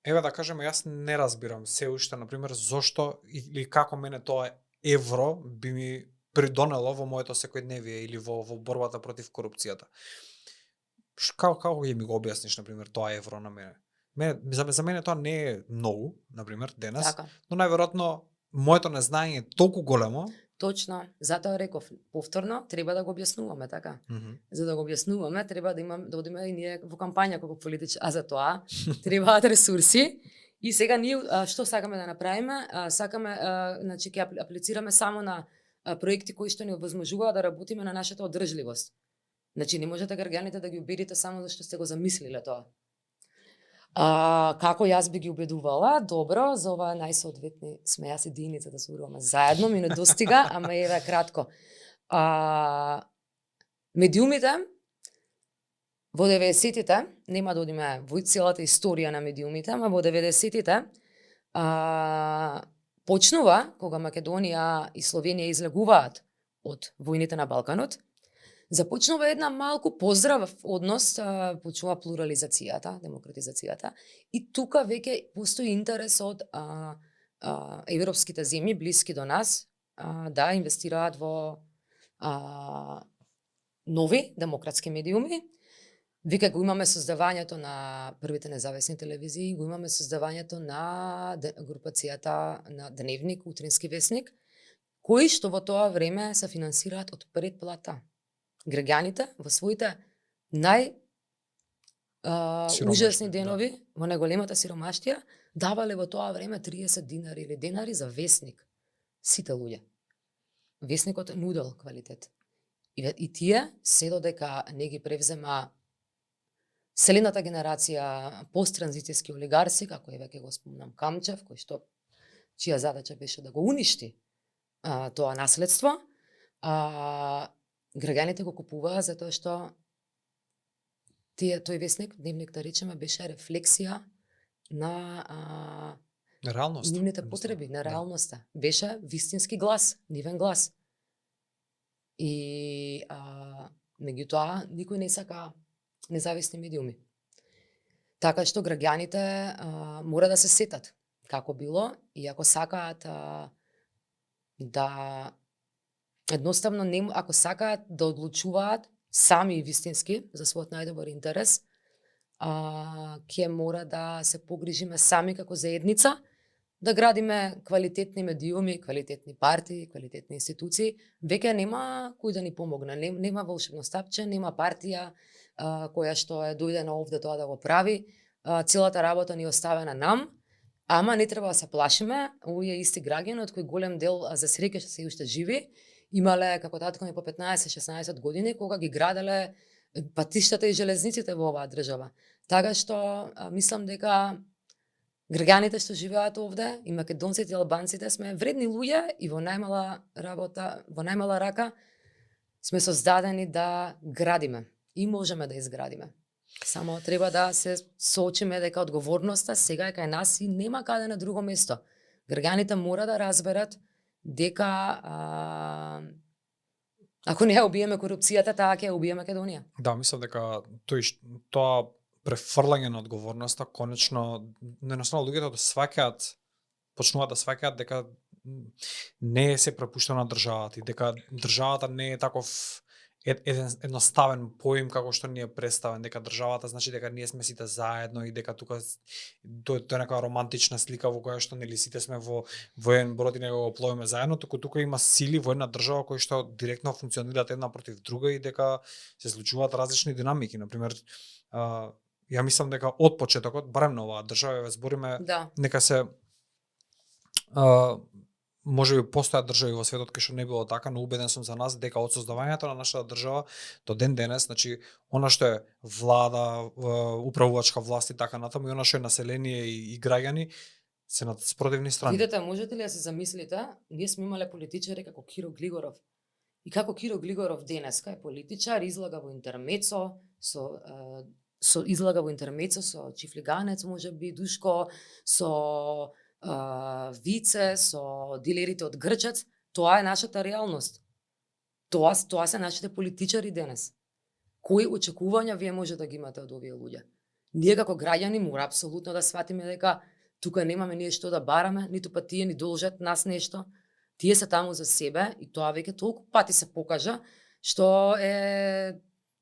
еве да кажеме, јас не разбирам се уште, например, зошто или како мене тоа евро би ми придонело во моето секојдневие или во борбата против корупцијата. Како ќе ми го објасниш, на пример, тоа евро на мене? За мене тоа не е многу, на пример, денес, Така. но најверојатно моето незнаење е толку големо. Точно, затоа реков повторно треба да го објаснуваме, така. За да го објаснуваме треба да одиме и ние во кампања како политичар, а за тоа требаат ресурси. И сега ние што сакаме да направиме? Сакаме, значи ќе аплицираме само на проекти кои што ни овозможуваат да работиме на нашата одржливост. Значи не можете граѓаните да ги убедите само зашто сте го замислиле тоа. Како јас би ги убедувала? Добро, за ова најсоодветни сме јас и Диница да се уруваме заедно, ми не достига, ама еве кратко. Медиумите во 90-тите, нема да одиме во целата историја на медиумите, ама во 90-тите почнува кога Македонија и Словенија излегуваат од војните на Балканот. Започнува една малку поздрав однос, почнува плурализацијата, демократизацијата, и тука веќе постои интерес од европските земји блиски до нас да инвестираат во нови демократски медиуми. Веќе го имаме создавањето на првите независни телевизии, го имаме создавањето на групацијата на Дневник, Утрински весник, кои што во тоа време се финансираат од предплата. Граѓаните во своите ужасни денови, во најголемата сиромаштија, давале во тоа време 30 динари или денари за весник. Сите луѓе. Весникот нудел квалитет. И тие, се додека не ги превзема следната генерација посттранзицијски олигарси, како еве ќе го спомнам Камчев, кој што чија задача беше да го уништи тоа наследство, граѓаните го купуваа затоа што тој весник, Дневник да речеме, беше рефлексија на реалноста, нивните потреби, на реалноста. Беше вистински глас, нивен глас. И меѓутоа никој не сака независни медиуми. Така што граѓаните мора да се сетат како било и ако сакаат да едноставно ако сакаат да одлучуваат сами и вистински за својот најдобар интерес, ќе мора да се погрижиме сами како заедница да градиме квалитетни медиуми, квалитетни партии, квалитетни институции. Веќе нема кој да ни помогне, нема волшебно стапче, нема партија која што е дојдена овде тоа да го прави. Целата работа ни е оставена нам, ама не треба да се плашиме. Овие исти граѓани, од кои голем дел за среќа што се уште живи, имале како татко ми по 15-16 години кога ги граделе патиштата и железниците во оваа држава. Така што мислам дека граѓаните што живеат овде, и македонците и албанците, сме вредни луѓе и во најмала рака сме создадени да градиме и можеме да изградиме. Само треба да се соочиме дека одговорноста сега е кај нас и нема каде на друго место. Граѓаните мора да разберат дека ако не ја убиеме корупцијата, таа ќе ја убие Македонија. Да, мислам дека тоа префрлање на одговорноста конечно едноставно луѓето да сваќаат, почнуваат да сваќаат дека не е се препуштено на државата и дека државата не е таков едноставен поим како што ни е представен, дека државата значи дека ние сме сите заедно и дека тука тоа е некоја романтична слика во која што нели сите сме во воен брод и него го пловиме заедно, тука има сили во една држава кои што директно функционираат една против друга и дека се случуваат различни динамики. На пример, ја мислам дека од почетокот, барем на оваа држава, збориме, нека се можеби постојат држави во светот кај што не било така, но убеден сум за нас дека од создавањето на нашата држава до ден денес, значи она што е влада, управувачка власт и така натаму, и она што е население и граѓани се на спротивни страни. Видете, можете ли да се замислите, ние сме имале политичари како Киро Глигоров. И како Киро Глигоров денеска е политичар, излага во интермецо со Чифлиганец, можеби Душко, со Вице, со дилерите од Грчац. Тоа е нашата реалност. Тоа се нашите политичари денес. Кои очекувања вие може да ги имате од овие луѓе? Ние како граѓани мора апсолутно да сватиме дека тука немаме ние што да бараме, ниту па тие ни должат нас нешто. Тие се таму за себе и тоа веќе толку пати се покажа што е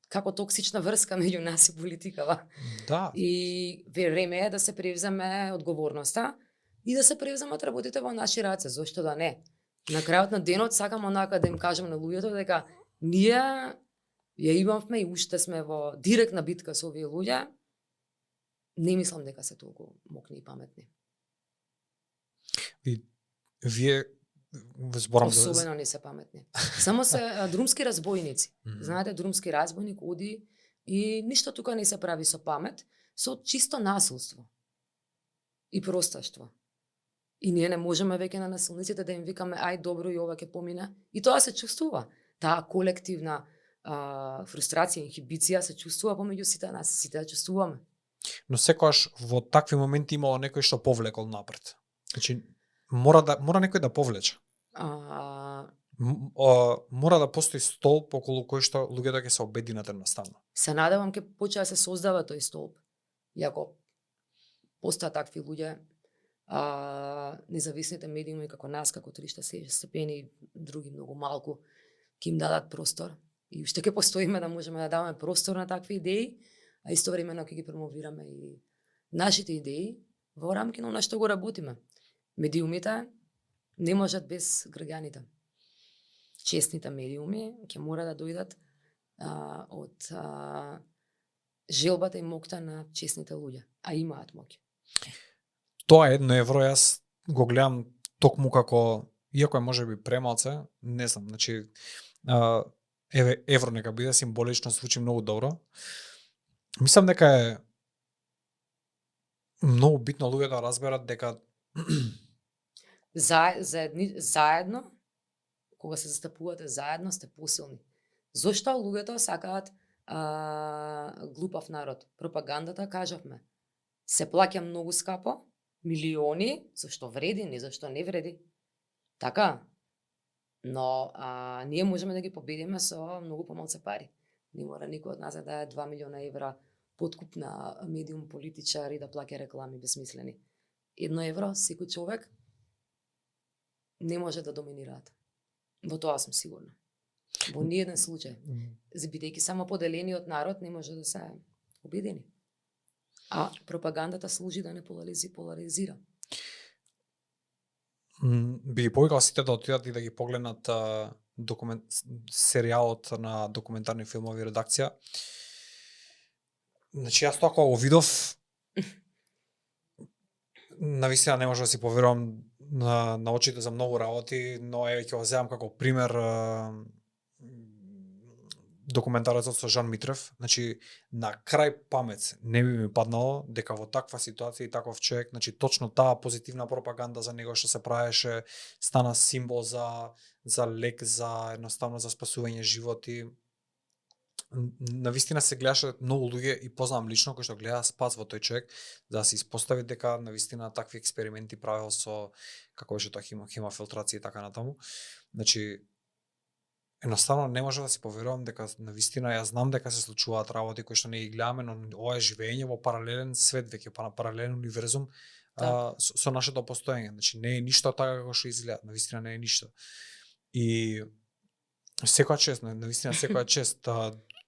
како токсична врска меѓу нас и политикава. Да. И време е да се превземе одговорноста и да се превземат работите во наши раце, зошто да не? На крајот на денот сакам онака да им кажам на луѓето дека ние ја имавме и уште сме во директна битка со овие луѓе. Не мислам дека се толку мокни и паметни. И вие зборам Особено не се паметни. Само се друмски разбойници. Знаете, друмски разбойник оди и ништо тука не се прави со памет, со чисто насилство и просташтво. И ние не можеме веќе на насилниците да им викаме ај добро и ова ќе помине. И тоа се чувствува. Таа колективна фрустрација, инхибиција се чувствува помеѓу сите нас, сите ја чувствуваме. Но секогаш во такви моменти имало некој што повлекол напред. Значи мора некој да повлече. Мора да постои столб околу кој што луѓето ќе се обединат едноставно. Се надевам ќе почне да се создава тој столб. Иако постојат такви луѓе, независните медиуми како нас, како 360 степени, други многу малку, ќе им дадат простор. И уште ќе постоиме да можеме да даваме простор на такви идеи, а истовремено ќе ги промовираме и нашите идеи во рамки на она што го работиме. Медиумите не можат без граѓаните. Честните медиуми ќе мора да дојдат од желбата и моќта на честните луѓе, а имаат моќ. Тоа е €1, јас го гледам токму како, иако е можеби премалце, не знам, значи евро нека биде символично, звучи многу добро. Мислам дека е многу битно луѓето да разберат дека заедно, кога се застапувате заедно, сте посилни. Зошто луѓето сакаат глупав народ? Пропагандата, кажавме, се плаќа многу скапо, милиони, зашто вреди, не зашто не вреди. Така, но ние можеме да ги победиме со многу помалце пари. Не мора никој од нас да даде 2 милиона евра подкуп на медиум, политичари да плаќа реклами безсмислени. €1 секој човек не може да доминираат. Во тоа сум сигурна. Во ниеден случај. Бидејќи само поделени од народ не може да се обедини. А пропагандата служи да не поларизира. Би ги повикал сите да отидат и да ги погледнат серијалот на документарни филмови редакција. Значи јас тоа кога го видов, навистина не може да си поверувам на очите за многу работи, но ќе го земам како пример документарецот со Жан Митрев. Значи, на крај памет не би ми паднало дека во таква ситуација и таков човек, значи точно таа позитивна пропаганда за него што се правеше, стана символ за лек, за едноставно за спасување животи. Навистина се гледаше многу луѓе и познавам лично кои што гледа спас во тој човек, за да се испостави дека навистина такви експерименти правел со како беше тоа хемофилтрација и така натаму. Значи едноставно не може да си поверувам дека навистина јас знам дека се случуваат работи кои што не ги гледаме, но ова е живење во паралелен свет веќе, паралелен универзум со нашето постоење. Значи не е ништо така како што изгледа, навистина не е ништо. И секоја чест, навистина секоја чест.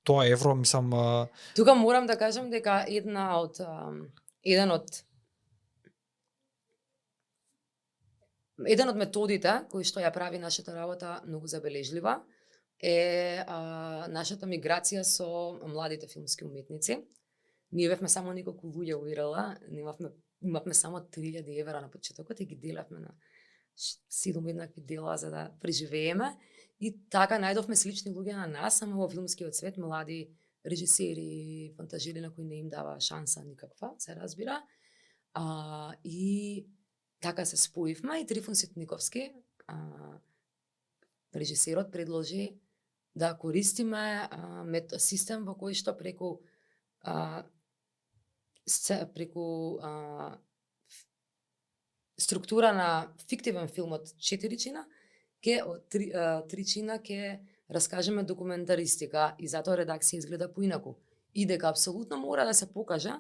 Тоа евро, мислам... Тука морам да кажам дека еден од методите кои што ја прави нашата работа многу забележлива е нашата миграција со младите филмски уметници. Ние бевме само неколку луѓе во ИРЛ, имавме само 3000 евра на почетокот и ги делевме на 7 еднакви дела за да преживееме. И така најдовме слични луѓе на нас, само во филмскиот свет, млади режисери, фантажири на кои не им дава шанса никаква, се разбира. И така се споивме и Трифун Ситниковски, режисерот, предложи да користиме систем во кој што преку структура на фиктивен филм од 4 чина, од 3 чина ќе раскажеме документаристика и затоа редакција изгледа поинаку. И дека апсолутно мора да се покаже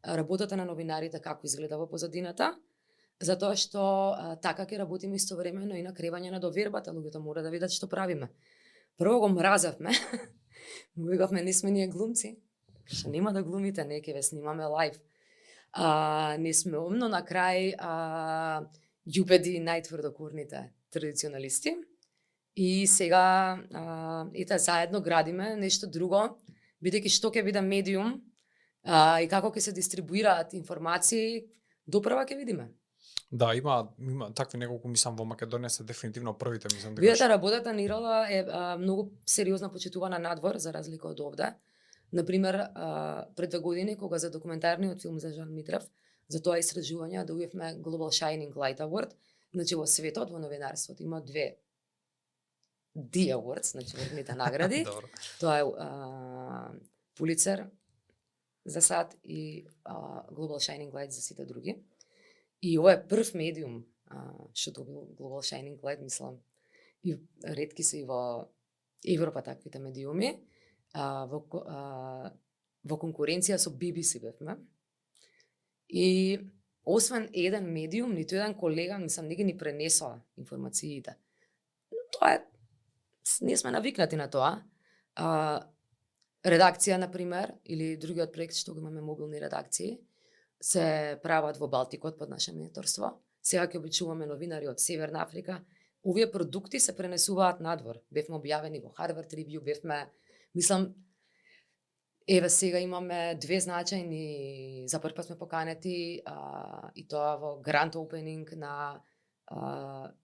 работата на новинарите како изгледа во позадината, Затоа што така ќе работиме истовремено и на кревање на довербата, луѓето мора да видат што правиме. Прво го мразевме. Му викавме, не сме ние глумци. Што нема да глумите, не ќе ве снимаме лајв. Не сме умно на крај ги убеди најтврдокурните традиционалисти. И сега ете заедно градиме нешто друго, бидејќи што ќе биде медиум и како ќе се дистрибуираат информации, допрва ќе видиме. Да, има такви неколку, мислам, во Македонија се дефинитивно првите, мислам дека. Видете, работата на Ирала е многу сериозно почитувана надвор, за разлика од овде. Например, пред 2 години, кога за документарниот филм за Жан Митрев, за тоа истражување добивме Global Shining Light Award, значи во светот, во новинарството има 2 D Awards, значи врвните награди. Тоа е Pulitzer за сад и Global Shining Light за сите други. И ова е прв медиум што добил Global Shining Light, мислам. И ретки се и во Европа таквите медиуми. Во конкуренција со BBC бевме. И освен еден медиум, ниту еден колега, мислам, не ги ни пренесоа информациите. Тоа е, ние сме навикнати на тоа. Редакција, например, или другиот проект што го имаме мобилни редакции, се прават во Балтикот под наше менторство. Сега ќе обучуваме новинари од Северна Африка. Овие продукти се пренесуваат надвор. Бевме објавени во Harvard Review, бевме, мислам, еве сега имаме 2 значајни, за прв пат сме поканети и тоа во Grand Opening на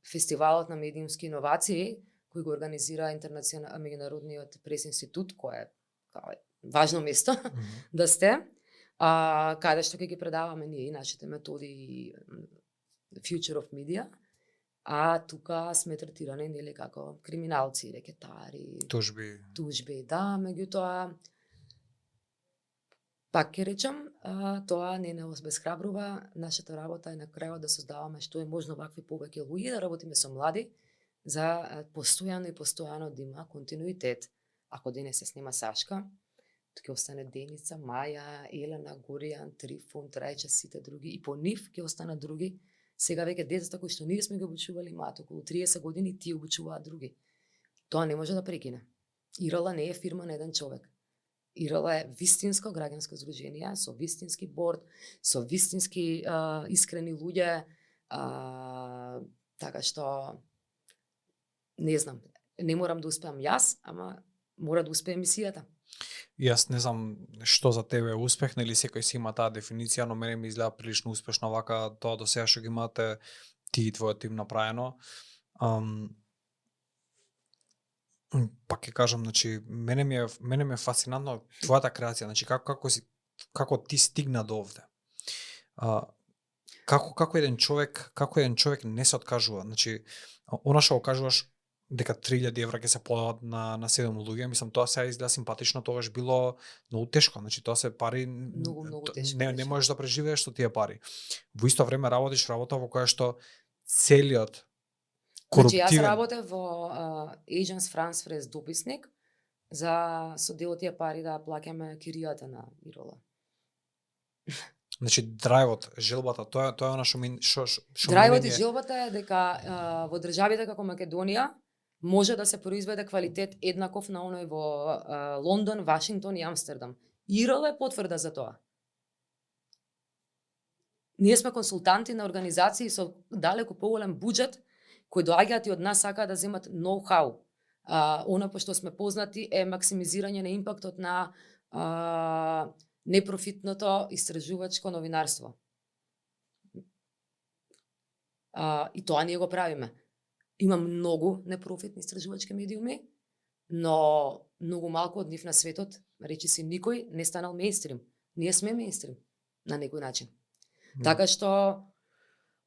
фестивалот на медиумски иновации, кој го организира меѓународниот прес институт, кој е важно место да сте. Каде што ќе ги предаваме ние и нашите методи Future of Media, тука сме третирани нели како криминалци, рекетари, тужби, да, меѓутоа пак ќе речам, тоа не нас обесхрабрува. Нашата работа е на крајот да создаваме што е можно вакви повеќе луѓе, да работиме со млади за постојано да има континуитет. Ако денес се снима Сашка, ќе остане Деница, Маја, Елена, Горијан, Трифун, Трајча, сите други. И по нив ќе останат други. Сега веќе децата кои што ние сме ги обучували, имаат околу 30 години, тие обучуваат други. Тоа не може да прекине. Ирала не е фирма на еден човек. Ирала е вистинско граѓанско здружение, со вистински борд, со вистински искрени луѓе, така што не знам, не морам да успеам јас, ама мора да успее мисијата. Јас не знам што за тебе е успех, нели секој си има таа дефиниција, но мене ми изгледа прилично успешно вака тоа до сега што ги имате ти и твојот тим направено. Пак ќе кажам, значи мене ми е фасцинантно твојата креација, значи како ти стигна до овде. Како еден човек не се откажува, значи она што го кажуваш дека 3000 евра ќе се подават на 7 луѓе, мислам тоа сега изгледа симпатично, тогаш било многу тешко, значи тоа се пари многу тешко. Не можеш да преживееш со тие пари. Во исто време работиш работа во која што целиот коруптивен. Значи јас работев во Agence France Press дописник за со дел од тие пари да плаќаме киријата на Ирола. Значи драйвот, желбата, тоа е она што драйвот и желбата е дека во државите како Македонија може да се произведе квалитет еднаков на оној во Лондон, Вашингтон и Амстердам. Ирол е потврда за тоа. Ние сме консултанти на организации со далеку поголем буџет кои доаѓаат и од нас сакаат да земат ноу-хау. Она по што сме познати е максимизирање на импактот на непрофитното истражувачко новинарство. И тоа ние го правиме. Има многу непрофитни истражувачки медиуми, но многу малку од нив на светот, речи си никој, не станал мејнстрим. Ние сме мејнстрим на некој начин. Така што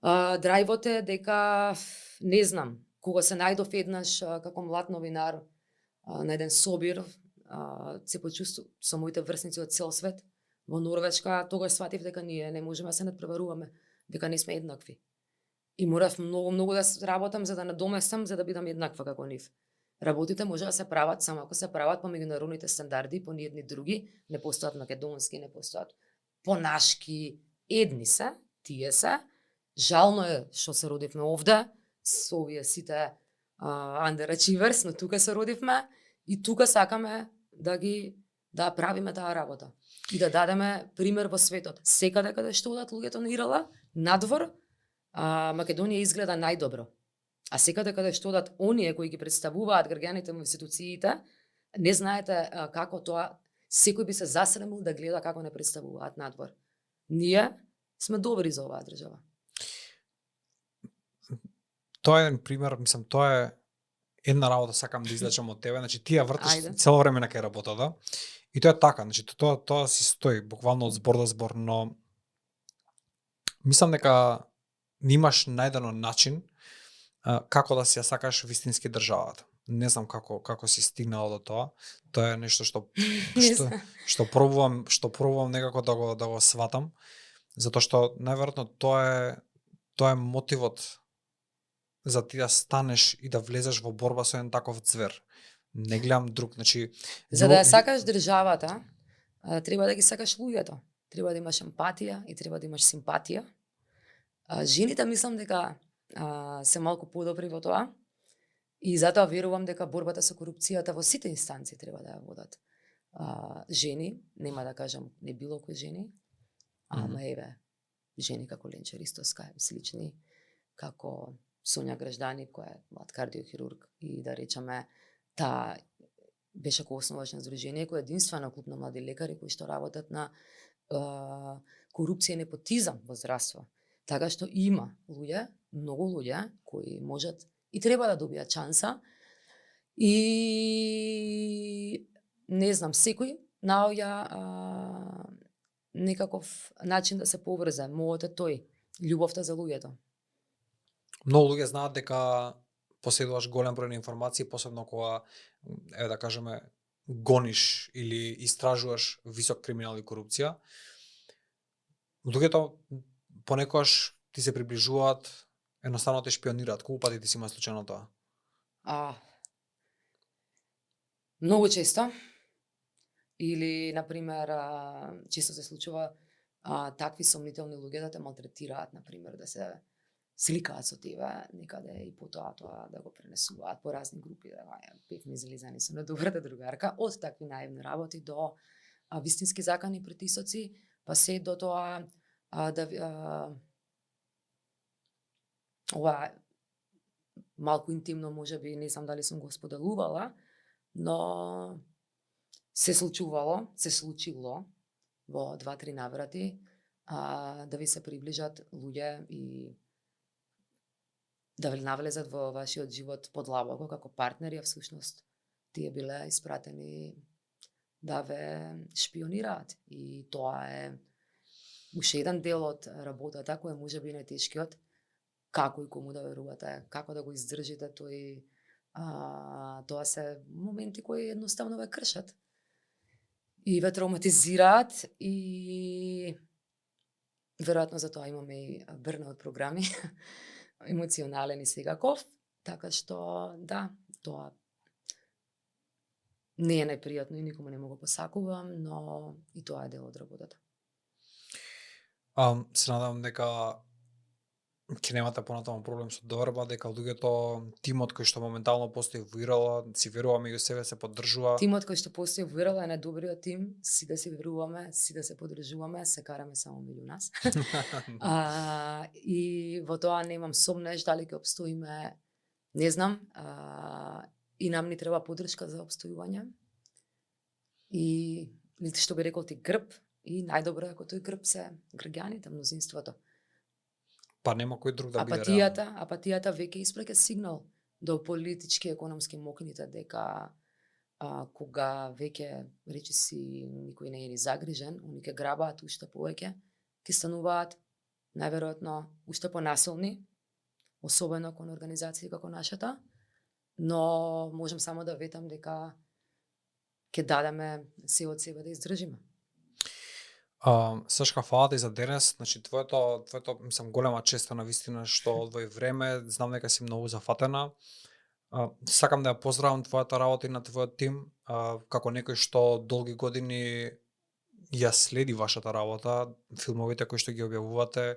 драйвот е дека, не знам, кога се најдов еднаш како млад новинар на еден собир, се почувствував со моите врсници од цел свет, во Норвешка, тогаш сватив дека ние не можеме да се надпреваруваме, дека не сме еднакви. И морав многу да работам за да надоместам, за да бидам еднаква како нив. Работите може да се прават само ако се прават по меѓународните стандарди, по ниедни други, не постојат македонски, не постојат понашки, едни се, тие се, Жално е што се родивме овде, со овие сите underachievers, но тука се родивме и тука сакаме да правиме таа работа и да дадеме пример во светот. Секаде каде што одат луѓето на ИРЛ, надвор, Македонија изгледа најдобро. А секаде каде што одат оние кои ги представуваат граѓаните во институциите, не знаете како тоа, секој би се засремил да гледа како не представуваат надвор. Ние сме добри за оваа држава. Тоа е еден пример, мислам, тоа е една работа сакам да излечам од тебе, значи ти ја вртиш Ајде. цело време на кај работата. И тоа е така, значи тоа си стои буквално од збор до збор, но мислам дека имаш најдено начин како да си ја сакаш вистински државата. Не знам како си стигнала до тоа. Тоа е нешто што пробувам некако да го сватам, затоа што најверојатно тоа е мотивот за ти да станеш и да влезеш во борба со еден таков ѕвер. Не гледам друг, значи За да ја сакаш државата, треба да ги сакаш луѓето. Треба да имаш емпатија и треба да имаш симпатија. Жените мислам дека се малку подобри во тоа. И затоа верувам дека борбата со корупцијата во сите инстанции треба да ја водат жени, нема да кажам не било кои жени, ама еве жени како Ленче Ристовска, слични, како Сонја Граждани, која е млад кардиохирург и да речеме таа беше коосновач на здружение кој е единствено клуб на млади лекари кои што работат на корупција и непотизам во здравство. Така што има луѓе, многу луѓе кои можат и треба да добијат шанса и не знам, секој наоѓа некаков начин да се поврзе. Мојот е тој, љубовта за луѓето. Многу луѓе знаат дека поседуваш голем број на информации, посебно кога да кажеме гониш или истражуваш висок криминал и корупција. Луѓето понекогаш ти се приближуваат, едноставно те шпионираат. Колку пати ти си има случајно тоа? Многу често. Или, например, често се случува такви сомнителни луѓе да те малтретираат, например, да се сликаат со тебе некаде и потоа тоа да го пренесуваат по разни групи, да певни излизани со недобрата другарка, од такви наивни работи до вистински закани притисоци, па се до тоа ова малку интимно можеби, не знам дали сум го споделувала, но се случило во 2-3 наврати да ви се приближат луѓе и да ви навлезат во вашиот живот подлабоко како партнери, а всушност тие биле испратени да ве шпионираат. И тоа е уште еден дел од работата кој може би најтешкиот, како и кому да верувате, како да го издржите тој, тоа се моменти кои едноставно ве кршат и ве травматизираат и веројатно за тоа имаме и бурнаут програми, емоционален и секаков, така што да, тоа не е најпријатно и никому не му го посакувам, но и тоа е дел од работата. Се надам дека ќе немате понатаму проблем со доверба, дека луѓето, тимот кој што моментално постои во ИРЛ, си верува меѓу себе, се поддржува. Тимот кој што постои во ИРЛ е најдобриот тим, си да си веруваме, си да се поддржуваме, се караме само меѓу нас. И во тоа немам сомнеш дали ќе обстоиме, не знам, и нам ни треба поддршка за обстојување. И што би рекол ти грб, и најдобро е ако тој грб се граѓаните, мнозинството. Па нема кој друг да биде апатијата веќе испраќа сигнал до политички и економски мокните дека кога веќе речиси никој не е ни загрижен, они ќе грабаат уште повеќе, ќе стануваат најверојатно уште понасилни, особено кон организации како нашата, но можам само да ветам дека ќе дадеме се од себе да издржиме. Сашка, фала ти за денес. Значи твоето мислам голема чест на вистина што одвои време, знам дека си многу зафатена. Сакам да ја поздравам твојата работа и на твојот тим, како некој што долги години ја следи вашата работа, филмовите кои што ги објавувате,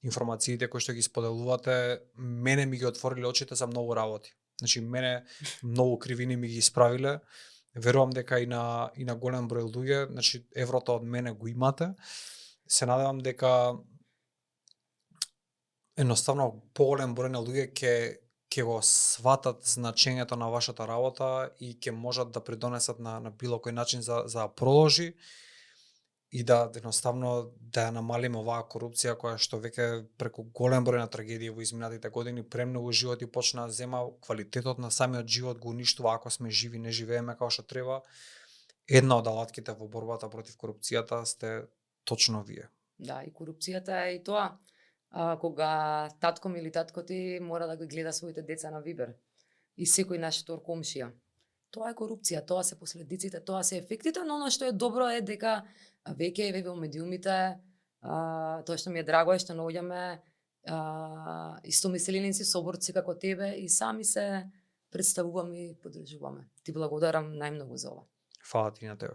информациите кои што ги споделувате, мене ми ги отвориле очите за многу работи. Значи мене многу кривини ми ги исправиле. Верувам дека и на голем број луѓе, значи еврото од мене го имате. Се надевам дека едноставно поголем број на луѓе ќе го сватат значењето на вашата работа и ќе можат да придонесат на било кој начин за да продолжи и да едноставно да ја намалиме оваа корупција која што веќе преку голем број на трагедии во изминатите години премногу животи почна да зема, квалитетот на самиот живот го уништува ако сме живи, не живееме како што треба. Една од алатките во борбата против корупцијата сте точно вие. Да, и корупцијата е и тоа. Кога татком или татко ти мора да ги гледа своите деца на Вибер и секој наш втор комшија. Тоа е корупција, тоа се последиците, тоа се ефектите, но оно што е добро е дека веќе еве во медиумите, тоа што ми е драго е што наоѓаме истомисленици, соборци како тебе и сами се представуваме и поддржуваме. Ти благодарам најмногу за ова. Фала ти на тебе.